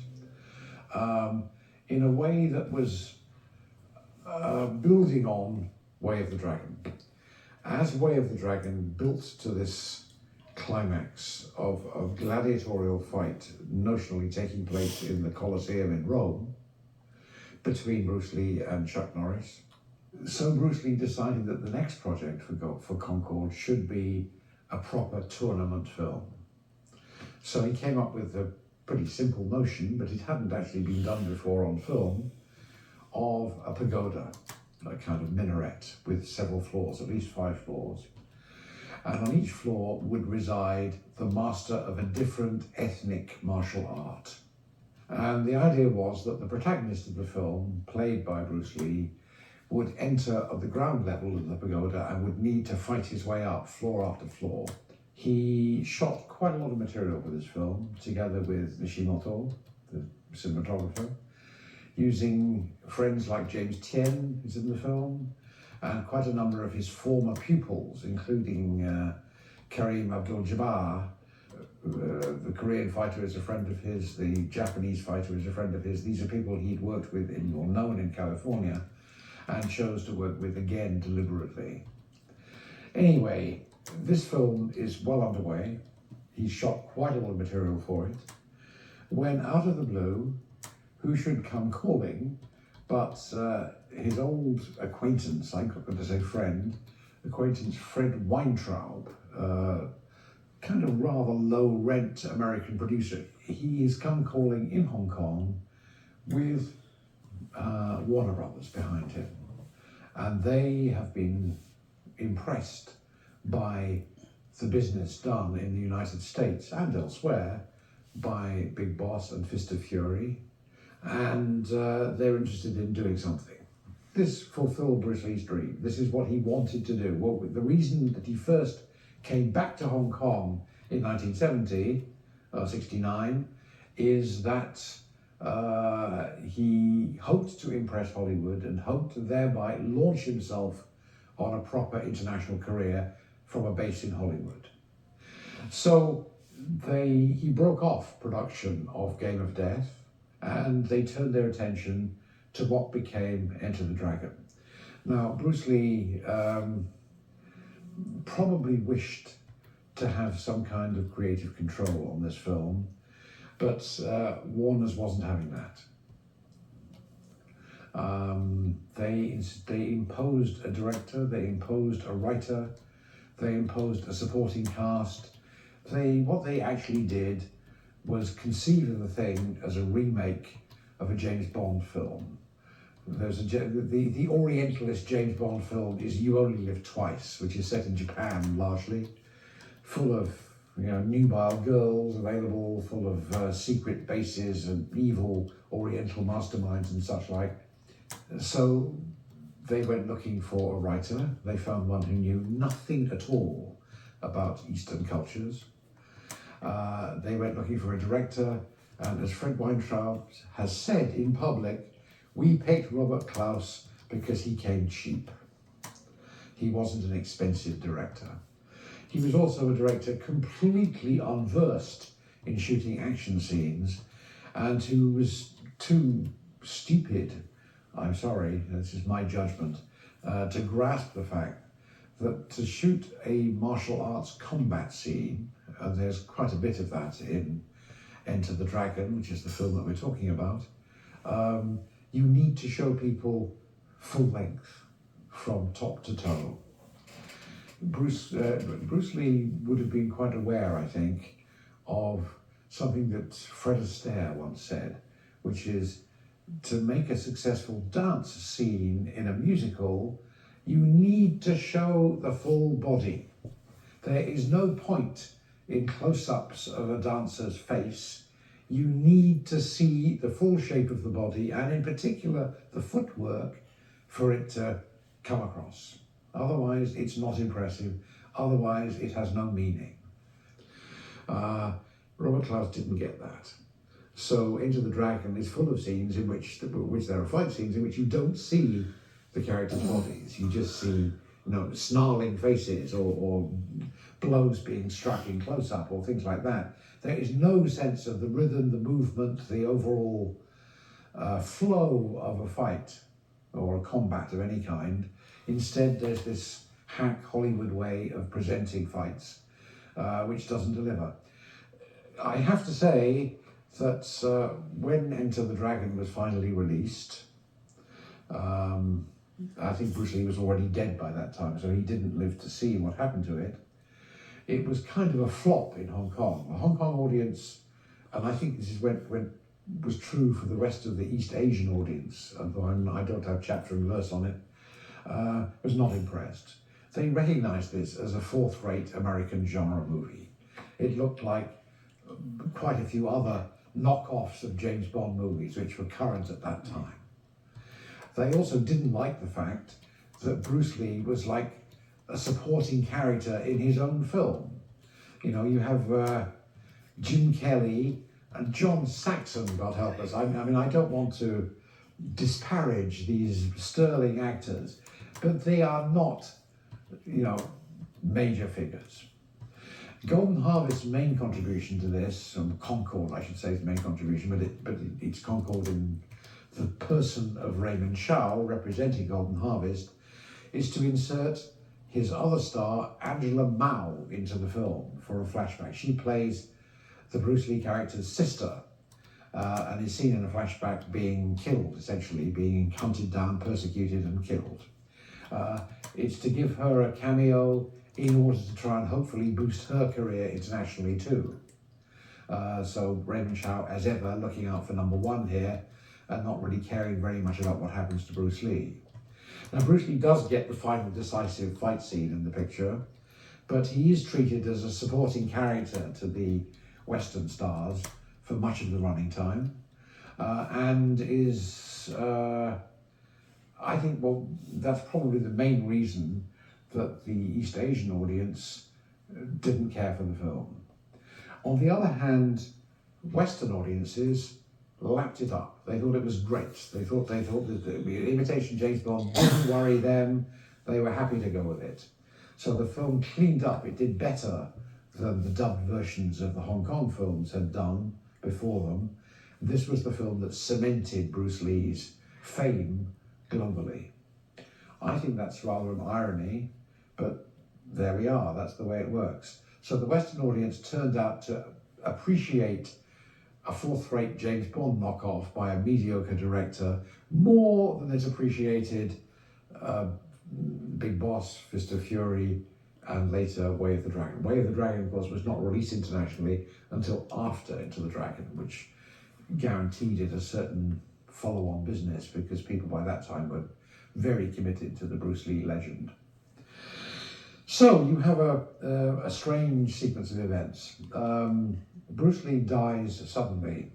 in a way that was building on Way of the Dragon. As Way of the Dragon built to this climax of a gladiatorial fight notionally taking place in the Colosseum in Rome between Bruce Lee and Chuck Norris, so Bruce Lee decided that the next project for Concord should be a proper tournament film. So he came up with a pretty simple notion, but it hadn't actually been done before on film, of a pagoda, a kind of minaret with several floors, at least 5 floors. And on each floor would reside the master of a different ethnic martial art. And the idea was that the protagonist of the film, played by Bruce Lee, would enter at the ground level of the pagoda and would need to fight his way up floor after floor. He shot quite a lot of material for this film, together with Nishimoto, the cinematographer, using friends like James Tien, who's in the film, and quite a number of his former pupils, including Karim Abdul-Jabbar. The Korean fighter is a friend of his, the Japanese fighter is a friend of his. These are people he'd worked with or known in California, and chose to work with again deliberately. Anyway, this film is well underway. He's shot quite a lot of material for it, when out of the blue, who should come calling but his old acquaintance, I'm not going to say friend, acquaintance Fred Weintraub, kind of rather low-rent American producer. He is come calling in Hong Kong with Warner Brothers behind him. And they have been impressed by the business done in the United States and elsewhere by Big Boss and Fist of Fury, and they're interested in doing something. This fulfilled Bruce Lee's dream. This is what he wanted to do. Well, the reason that he first came back to Hong Kong in 1969 is that he hoped to impress Hollywood and hoped to thereby launch himself on a proper international career from a base in Hollywood. So he broke off production of Game of Death, and they turned their attention to what became Enter the Dragon. Now, Bruce Lee probably wished to have some kind of creative control on this film, but Warner's wasn't having that. They imposed a director, they imposed a writer, they imposed a supporting cast. What they actually did was conceive of the thing as a remake of a James Bond film. The Orientalist James Bond film is You Only Live Twice, which is set in Japan largely, full of nubile girls available, full of secret bases and evil Oriental masterminds and such like. So they went looking for a writer. They found one who knew nothing at all about Eastern cultures. They went looking for a director, and as Fred Weintraub has said in public, we picked Robert Klaus because he came cheap. He wasn't an expensive director. He was also a director completely unversed in shooting action scenes, and who was too stupid, I'm sorry, this is my judgment, to grasp the fact that to shoot a martial arts combat scene, and there's quite a bit of that in Enter the Dragon, which is the film that we're talking about, you need to show people full length from top to toe. Bruce Lee would have been quite aware, I think, of something that Fred Astaire once said, which is to make a successful dance scene in a musical, you need to show the full body. There is no point in close-ups of a dancer's face. You need to see the full shape of the body, and in particular the footwork, for it to come across. Otherwise, it's not impressive. Otherwise, it has no meaning. Robert Klaus didn't get that. So Enter the Dragon is full of scenes in which there are fight scenes in which you don't see the characters' bodies. You just see, snarling faces or blows being struck in close-up or things like that. There is no sense of the rhythm, the movement, the overall flow of a fight or a combat of any kind. Instead, there's this hack Hollywood way of presenting fights, which doesn't deliver. I have to say that when Enter the Dragon was finally released, I think Bruce Lee was already dead by that time, so he didn't live to see what happened to it. It was kind of a flop in Hong Kong. The Hong Kong audience, and I think this is when was true for the rest of the East Asian audience, although I don't have chapter and verse on it, was not impressed. They recognised this as a fourth-rate American genre movie. It looked like quite a few other knockoffs of James Bond movies which were current at that time. They also didn't like the fact that Bruce Lee was like a supporting character in his own film. You have Jim Kelly and John Saxon, God help us. I mean, I don't want to disparage these sterling actors, but they are not, major figures. Golden Harvest's main contribution to this, Concord, I should say, is the main contribution, but it's Concord in the person of Raymond Chow, representing Golden Harvest, is to insert his other star, Angela Mao, into the film for a flashback. She plays the Bruce Lee character's sister, and is seen in a flashback being killed, essentially, being hunted down, persecuted and killed. It's to give her a cameo in order to try and hopefully boost her career internationally too. So Raymond Chow, as ever, looking out for number one here and not really caring very much about what happens to Bruce Lee. Now, Bruce Lee does get the final decisive fight scene in the picture, but he is treated as a supporting character to the Western stars for much of the running time, and is, I think, well, that's probably the main reason that the East Asian audience didn't care for the film. On the other hand, Western audiences lapped it up. They thought it was great. They thought that the imitation James Bond didn't worry them. They were happy to go with it. So the film cleaned up. It did better than the dubbed versions of the Hong Kong films had done before them. This was the film that cemented Bruce Lee's fame globally. I think that's rather an irony, but there we are. That's the way it works. So the Western audience turned out to appreciate a fourth-rate James Bond knockoff by a mediocre director more than it appreciated Big Boss, Fist of Fury, and later Way of the Dragon. Way of the Dragon, of course, was not released internationally until after Into the Dragon, which guaranteed it a certain follow-on business because people by that time were very committed to the Bruce Lee legend. So you have a strange sequence of events. Bruce Lee dies suddenly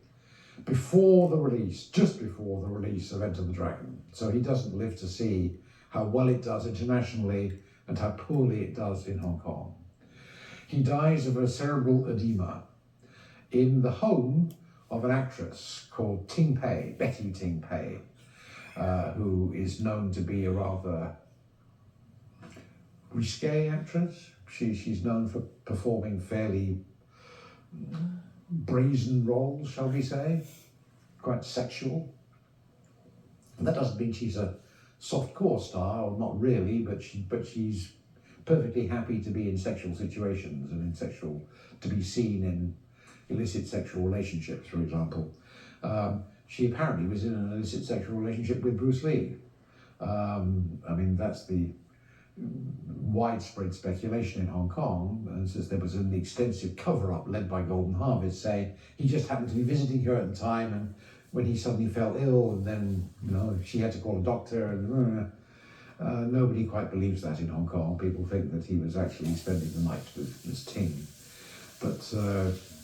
before the release, just before the release of Enter the Dragon. So he doesn't live to see how well it does internationally and how poorly it does in Hong Kong. He dies of a cerebral edema in the home of an actress called Ting Pei, Betty Ting Pei, who is known to be a rather risque actress. She's known for performing fairly brazen roles, shall we say, quite sexual. And that doesn't mean she's a soft-core star, or not really, but she's perfectly happy to be in sexual situations and to be seen in illicit sexual relationships, for example. She apparently was in an illicit sexual relationship with Bruce Lee. I mean, that's the widespread speculation in Hong Kong, and since there was an extensive cover-up led by Golden Harvest saying he just happened to be visiting her at the time, and when he suddenly fell ill, and then she had to call a doctor, and Nobody quite believes that in Hong Kong. People think that he was actually spending the night with Miss Ting. But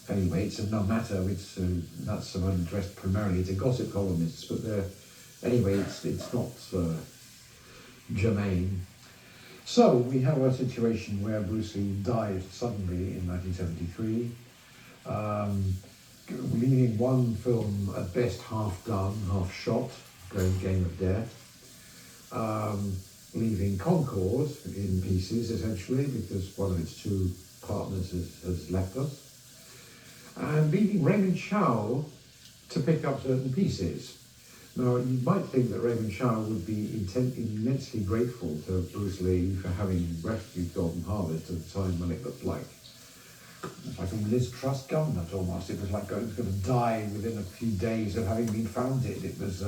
anyway, it's no matter. That's of interest primarily to gossip columnists. But anyway, it's not germane. So we have a situation where Bruce Lee died suddenly in 1973, leaving one film at best half done, half shot, Game of Death, leaving Concorde in pieces essentially because one of its two partners has left us, and leaving Raymond Chow to pick up certain pieces. Now, you might think that Raymond Chow would be immensely grateful to Bruce Lee for having rescued Golden Harvest at a time when it looked like a Liz Truss government almost. It was like it was going to die within a few days of having been founded. It was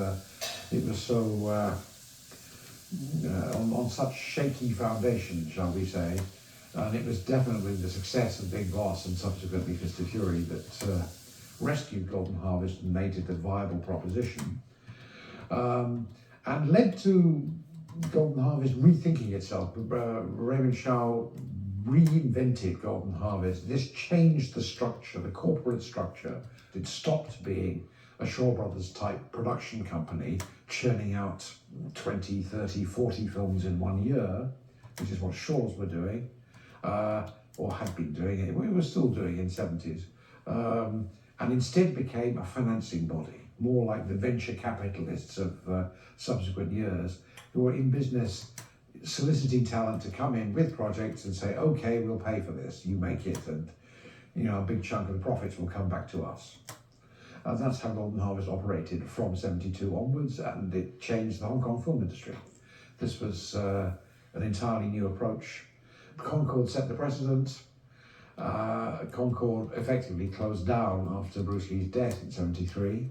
so on such shaky foundation, shall we say, and it was definitely the success of Big Boss and subsequently Fist of Fury that rescued Golden Harvest and made it a viable proposition. And led to Golden Harvest rethinking itself. Raymond Chow reinvented Golden Harvest. This changed the structure, the corporate structure. It stopped being a Shaw Brothers type production company churning out 20, 30, 40 films in 1 year, which is what Shaws were doing, or had been doing it. We were still doing in the 70s. And instead became a financing body, more like the venture capitalists of subsequent years, who were in business soliciting talent to come in with projects and say, okay, we'll pay for this, you make it, and a big chunk of the profits will come back to us. That's how Golden Harvest operated from 72 onwards, and it changed the Hong Kong film industry. This was an entirely new approach. Concorde set the precedent. Concorde effectively closed down after Bruce Lee's death in 73.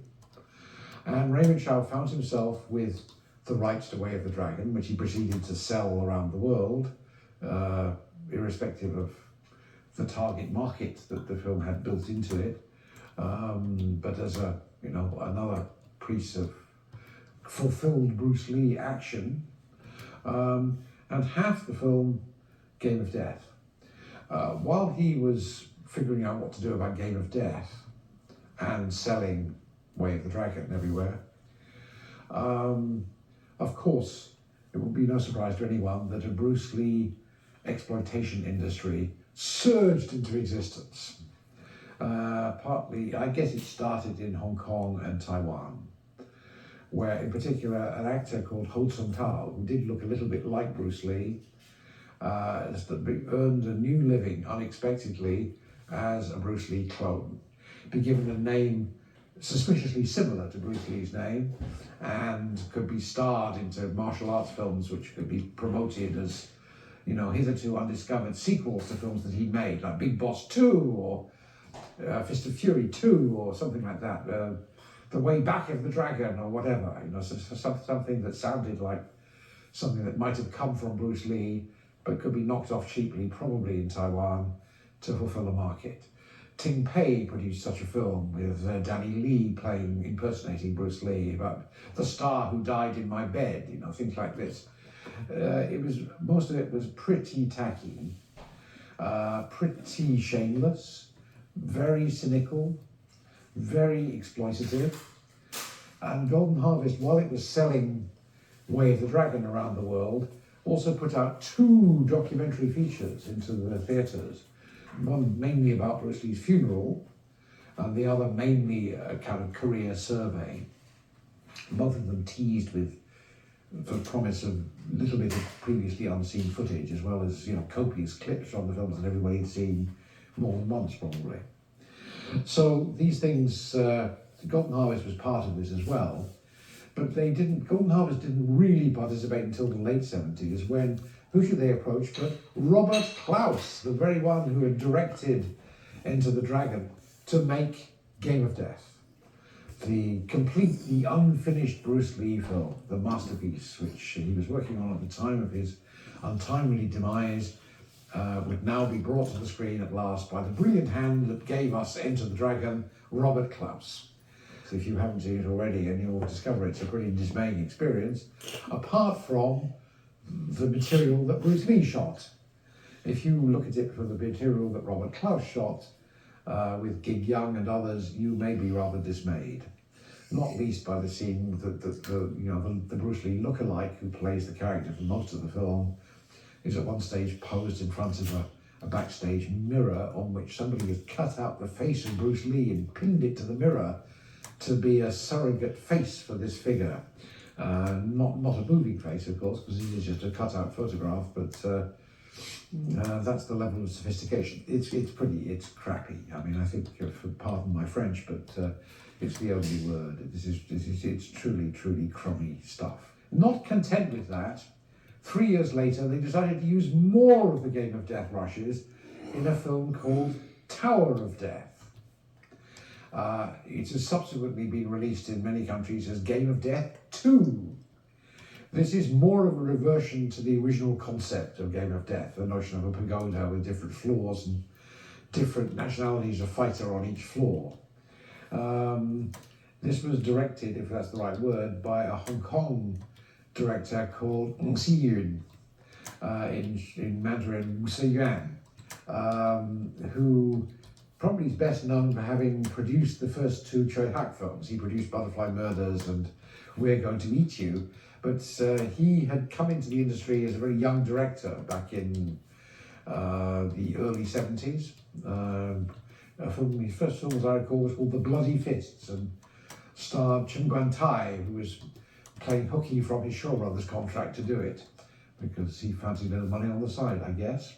And Raymond Chow found himself with the rights to Way of the Dragon, which he proceeded to sell around the world, irrespective of the target market that the film had built into it. But as another piece of fulfilled Bruce Lee action, and half the film, Game of Death. While he was figuring out what to do about Game of Death and selling Way of the Dragon everywhere, of course, it will be no surprise to anyone that a Bruce Lee exploitation industry surged into existence. Partly, I guess it started in Hong Kong and Taiwan, where in particular an actor called Ho Tsung Tao, who did look a little bit like Bruce Lee, earned a new living unexpectedly as a Bruce Lee clone. Be given a name suspiciously similar to Bruce Lee's name, and could be starred into martial arts films which could be promoted as, hitherto undiscovered sequels to films that he made, like Big Boss 2 or Fist of Fury 2 or something like that, The Way Back of the Dragon or whatever, something that sounded like something that might have come from Bruce Lee but could be knocked off cheaply, probably in Taiwan, to fulfill a market. Ting Pei produced such a film with Danny Lee impersonating Bruce Lee about the star who died in my bed, things like this. Most of it was pretty tacky, pretty shameless, very cynical, very exploitative. And Golden Harvest, while it was selling Way of the Dragon around the world, also put out 2 documentary features into the theatres. One mainly about Bruce Lee's funeral, and the other mainly a kind of career survey. Both of them teased with the promise of a little bit of previously unseen footage, as well as copious clips from the films that everybody had seen more than once, probably. So these things, Golden Harvest was part of this as well, but Golden Harvest didn't really participate until the late 70s, when, who should they approach but Robert Klaus, the very one who had directed Enter the Dragon, to make Game of Death, the completely unfinished Bruce Lee film, the masterpiece, which he was working on at the time of his untimely demise, would now be brought to the screen at last by the brilliant hand that gave us Enter the Dragon, Robert Klaus. So if you haven't seen it already, and you'll discover it's a pretty dismaying experience, apart from the material that Bruce Lee shot. If you look at it from the material that Robert Klaus shot with Gig Young and others, you may be rather dismayed. Not least by the scene that the Bruce Lee lookalike who plays the character for most of the film is at one stage posed in front of a backstage mirror on which somebody has cut out the face of Bruce Lee and pinned it to the mirror to be a surrogate face for this figure. Not a moving face, of course, because it is just a cut-out photograph, but that's the level of sophistication. It's crappy. I mean, I think, pardon my French, but it's the only word. It's truly crummy stuff. Not content with that, 3 years later, they decided to use more of the Game of Death rushes in a film called Tower of Death. It has subsequently been released in many countries as Game of Death 2. This is more of a reversion to the original concept of Game of Death, the notion of a pagoda with different floors and different nationalities of fighter on each floor. This was directed, if that's the right word, by a Hong Kong director called Ng Si Yun, in Mandarin Wu Se Yuan, who probably is best known for having produced the first two Choi Hak films. He produced Butterfly Murders and We're Going to Eat You, but he had come into the industry as a very young director back in the early 70s. His first film, as I recall, was called The Bloody Fists and starred Chen Guantai, who was playing hooky from his Shaw Brothers contract to do it, because he fancied a little money on the side, I guess.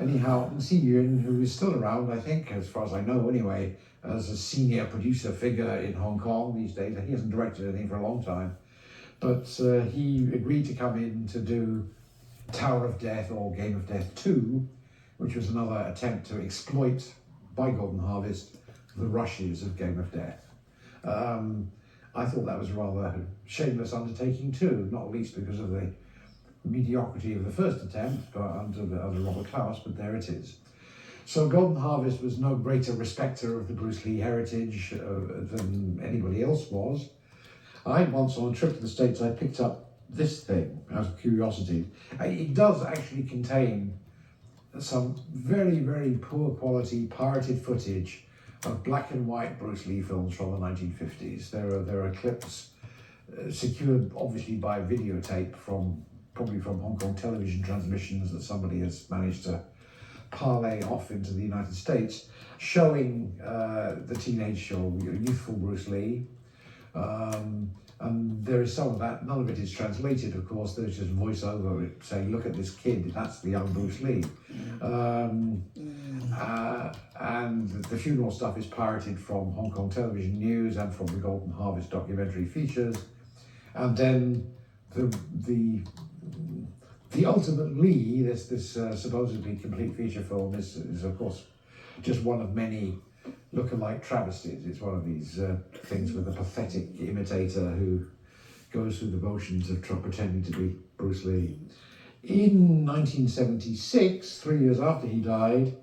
Anyhow, Ng Si Yun, who is still around, I think, as far as I know anyway, as a senior producer figure in Hong Kong these days. He hasn't directed anything for a long time, but he agreed to come in to do Tower of Death or Game of Death 2, which was another attempt to exploit, by Golden Harvest, the rushes of Game of Death. I thought that was a rather shameless undertaking too, not least because of the mediocrity of the first attempt under Robert Klaus, but there it is. So Golden Harvest was no greater respecter of the Bruce Lee heritage than anybody else was. I once, on a trip to the States, I picked up this thing out of curiosity. It does actually contain some very, very poor quality pirated footage of black and white Bruce Lee films from the 1950s. There are clips secured obviously by videotape probably from Hong Kong television transmissions that somebody has managed to parlay off into the United States, showing the teenage or youthful Bruce Lee. And there is some of that. None of it is translated, of course. There's just voiceover saying, "Look at this kid, that's the young Bruce Lee." And the funeral stuff is pirated from Hong Kong television news and from the Golden Harvest documentary features. And then the ultimate Lee, this supposedly complete feature film, is of course just one of many look-alike travesties. It's one of these things with a pathetic imitator who goes through the motions of pretending to be Bruce Lee. In 1976, 3 years after he died,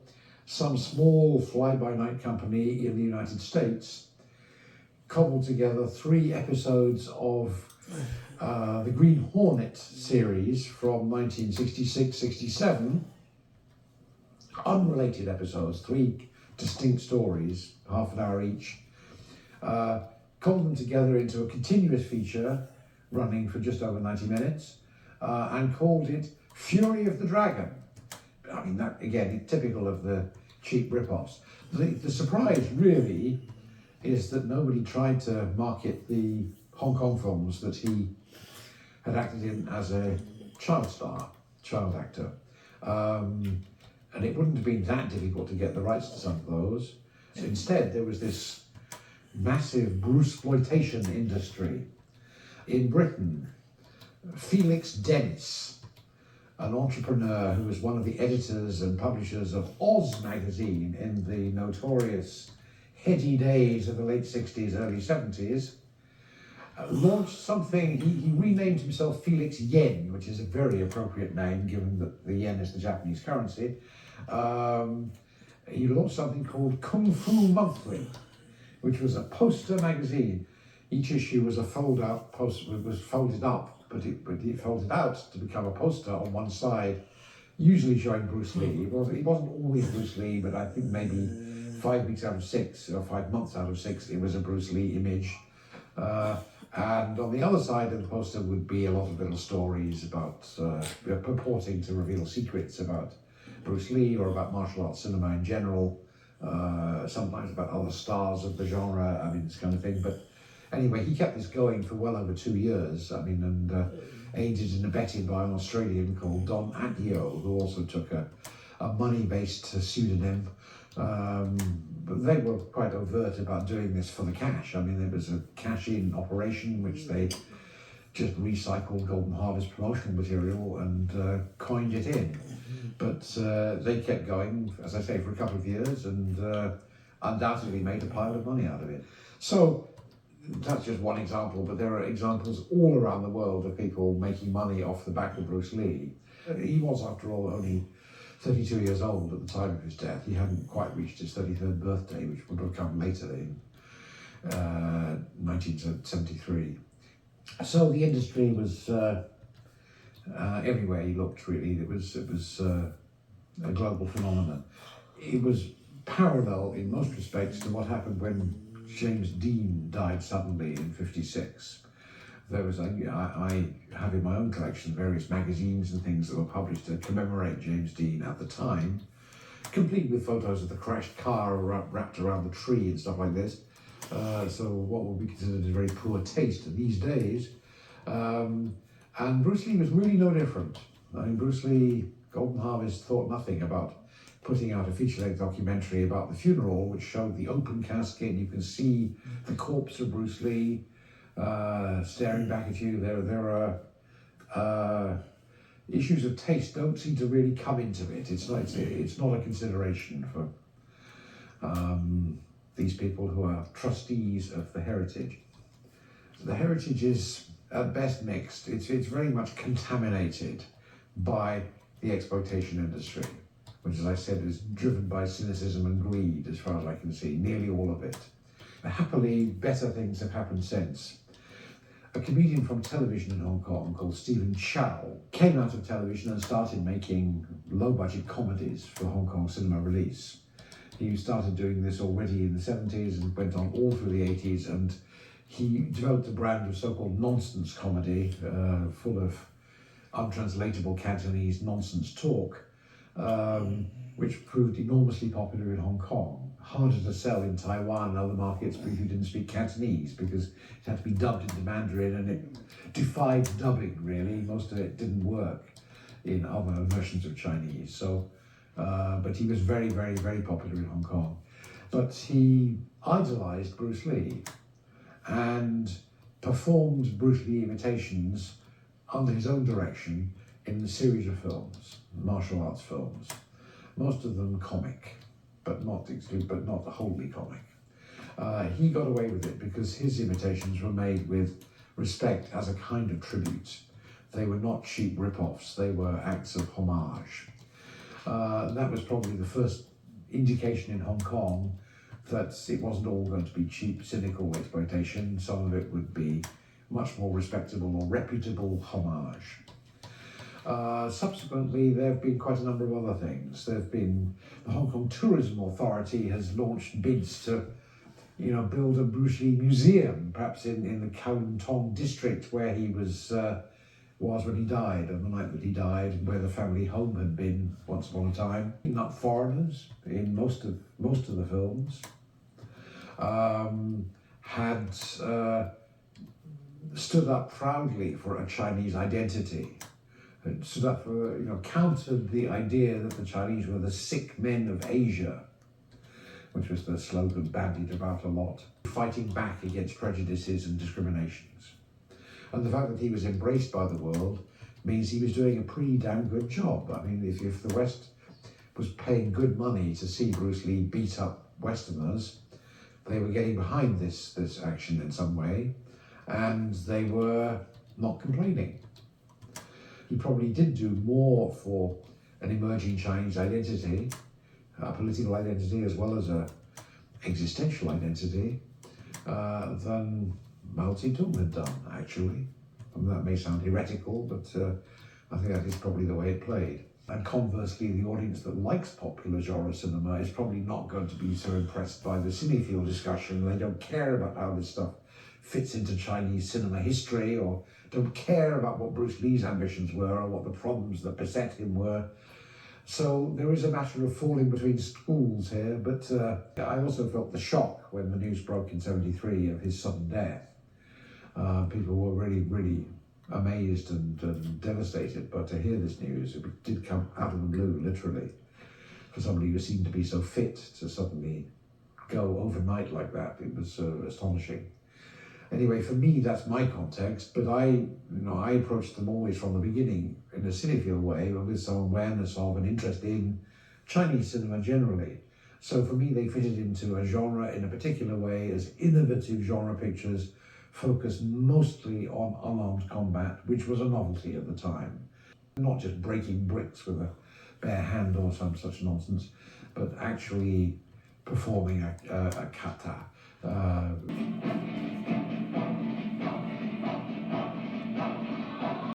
some small fly-by-night company in the United States cobbled together 3 episodes of the Green Hornet series from 1966-67, unrelated episodes, 3 distinct stories, half an hour each, cobbled them together into a continuous feature running for just over 90 minutes, and called it Fury of the Dragon. I mean, that again, typical of the cheap rip-offs. The surprise really is that nobody tried to market the Hong Kong films that he had acted in as a child actor. And it wouldn't have been that difficult to get the rights to some of those. So instead, there was this massive Bruceploitation industry. In Britain, Felix Dennis, an entrepreneur who was one of the editors and publishers of Oz magazine in the notorious heady days of the late 60s, early 70s, launched something. He renamed himself Felix Yen, which is a very appropriate name given that the yen is the Japanese currency. He launched something called Kung Fu Monthly, which was a poster magazine. Each issue was a folded up but he felt it out to become a poster on one side, usually showing Bruce Lee. It wasn't always Bruce Lee, but I think maybe 5 weeks out of 6, or 5 months out of 6, it was a Bruce Lee image. And on the other side of the poster would be a lot of little stories about purporting to reveal secrets about Bruce Lee or about martial arts cinema in general, sometimes about other stars of the genre, I mean, this kind of thing. But anyway, he kept this going for well over 2 years, I mean, and aided and abetted by an Australian called Don Adio, who also took a money-based pseudonym. But they were quite overt about doing this for the cash. I mean, there was a cash-in operation which they just recycled Golden Harvest promotional material and coined it in. But they kept going, as I say, for a couple of years and undoubtedly made a pile of money out of it. So that's just one example, but there are examples all around the world of people making money off the back of Bruce Lee. He was, after all, only 32 years old at the time of his death. He hadn't quite reached his 33rd birthday, which would have come later in 1973. So the industry was everywhere he looked, really. It was a global phenomenon. It was parallel in most respects to what happened when James Dean died suddenly in '56. There was, I have in my own collection various magazines and things that were published to commemorate James Dean at the time, complete with photos of the crashed car wrapped around the tree and stuff like this. So what would be considered a very poor taste these days. And Bruce Lee was really no different. I mean, Bruce Lee, Golden Harvest, thought nothing about putting out a feature-length documentary about the funeral, which showed the open casket. You can see the corpse of Bruce Lee staring back at you. There are issues of taste don't seem to really come into it. It's not a consideration for these people who are trustees of the heritage. The heritage is at best mixed. It's very much contaminated by the exploitation industry, which, as I said, is driven by cynicism and greed, as far as I can see, nearly all of it. Happily, better things have happened since. A comedian from television in Hong Kong called Stephen Chow came out of television and started making low-budget comedies for Hong Kong cinema release. He started doing this already in the 70s and went on all through the 80s, and he developed a brand of so-called nonsense comedy, full of untranslatable Cantonese nonsense talk, which proved enormously popular in Hong Kong. Harder to sell in Taiwan and other markets if you didn't speak Cantonese, because it had to be dubbed into Mandarin, and it defied dubbing, really. Most of it didn't work in other versions of Chinese. So, but he was very, very, very popular in Hong Kong. But he idolized Bruce Lee and performed Bruce Lee imitations under his own direction in a series of films, martial arts films, most of them comic, but not wholly comic. He got away with it because his imitations were made with respect as a kind of tribute. They were not cheap rip-offs, they were acts of homage. That was probably the first indication in Hong Kong that it wasn't all going to be cheap, cynical exploitation. Some of it would be much more respectable or reputable homage. Subsequently, there have been quite a number of other things. The Hong Kong Tourism Authority has launched bids to, build a Bruce Lee museum, perhaps in the Kowloon Tong district where he was when he died, on the night that he died, where the family home had been once upon a time. Not foreigners in most of the films had stood up proudly for a Chinese identity. It stood up for, countered the idea that the Chinese were the sick men of Asia, which was the slogan bandied about a lot, fighting back against prejudices and discriminations. And the fact that he was embraced by the world means he was doing a pretty damn good job. I mean, if the West was paying good money to see Bruce Lee beat up Westerners, they were getting behind this action in some way, and they were not complaining. He probably did do more for an emerging Chinese identity, a political identity as well as an existential identity, than Mao Zedong had done, actually. And that may sound heretical, but I think that is probably the way it played. And conversely, the audience that likes popular genre cinema is probably not going to be so impressed by the cinephile discussion. They don't care about how this stuff fits into Chinese cinema history, or don't care about what Bruce Lee's ambitions were, or what the problems that beset him were. So there is a matter of falling between stools here, but I also felt the shock when the news broke in '73 of his sudden death. People were really amazed and devastated, but to hear this news, it did come out of the blue, literally, for somebody who seemed to be so fit to suddenly go overnight like that. It was astonishing. Anyway, for me, that's my context, but I approached them always from the beginning in a cinephile way, with some awareness of and interest in Chinese cinema generally. So for me, they fitted into a genre in a particular way as innovative genre pictures focused mostly on unarmed combat, which was a novelty at the time. Not just breaking bricks with a bare hand or some such nonsense, but actually performing a kata.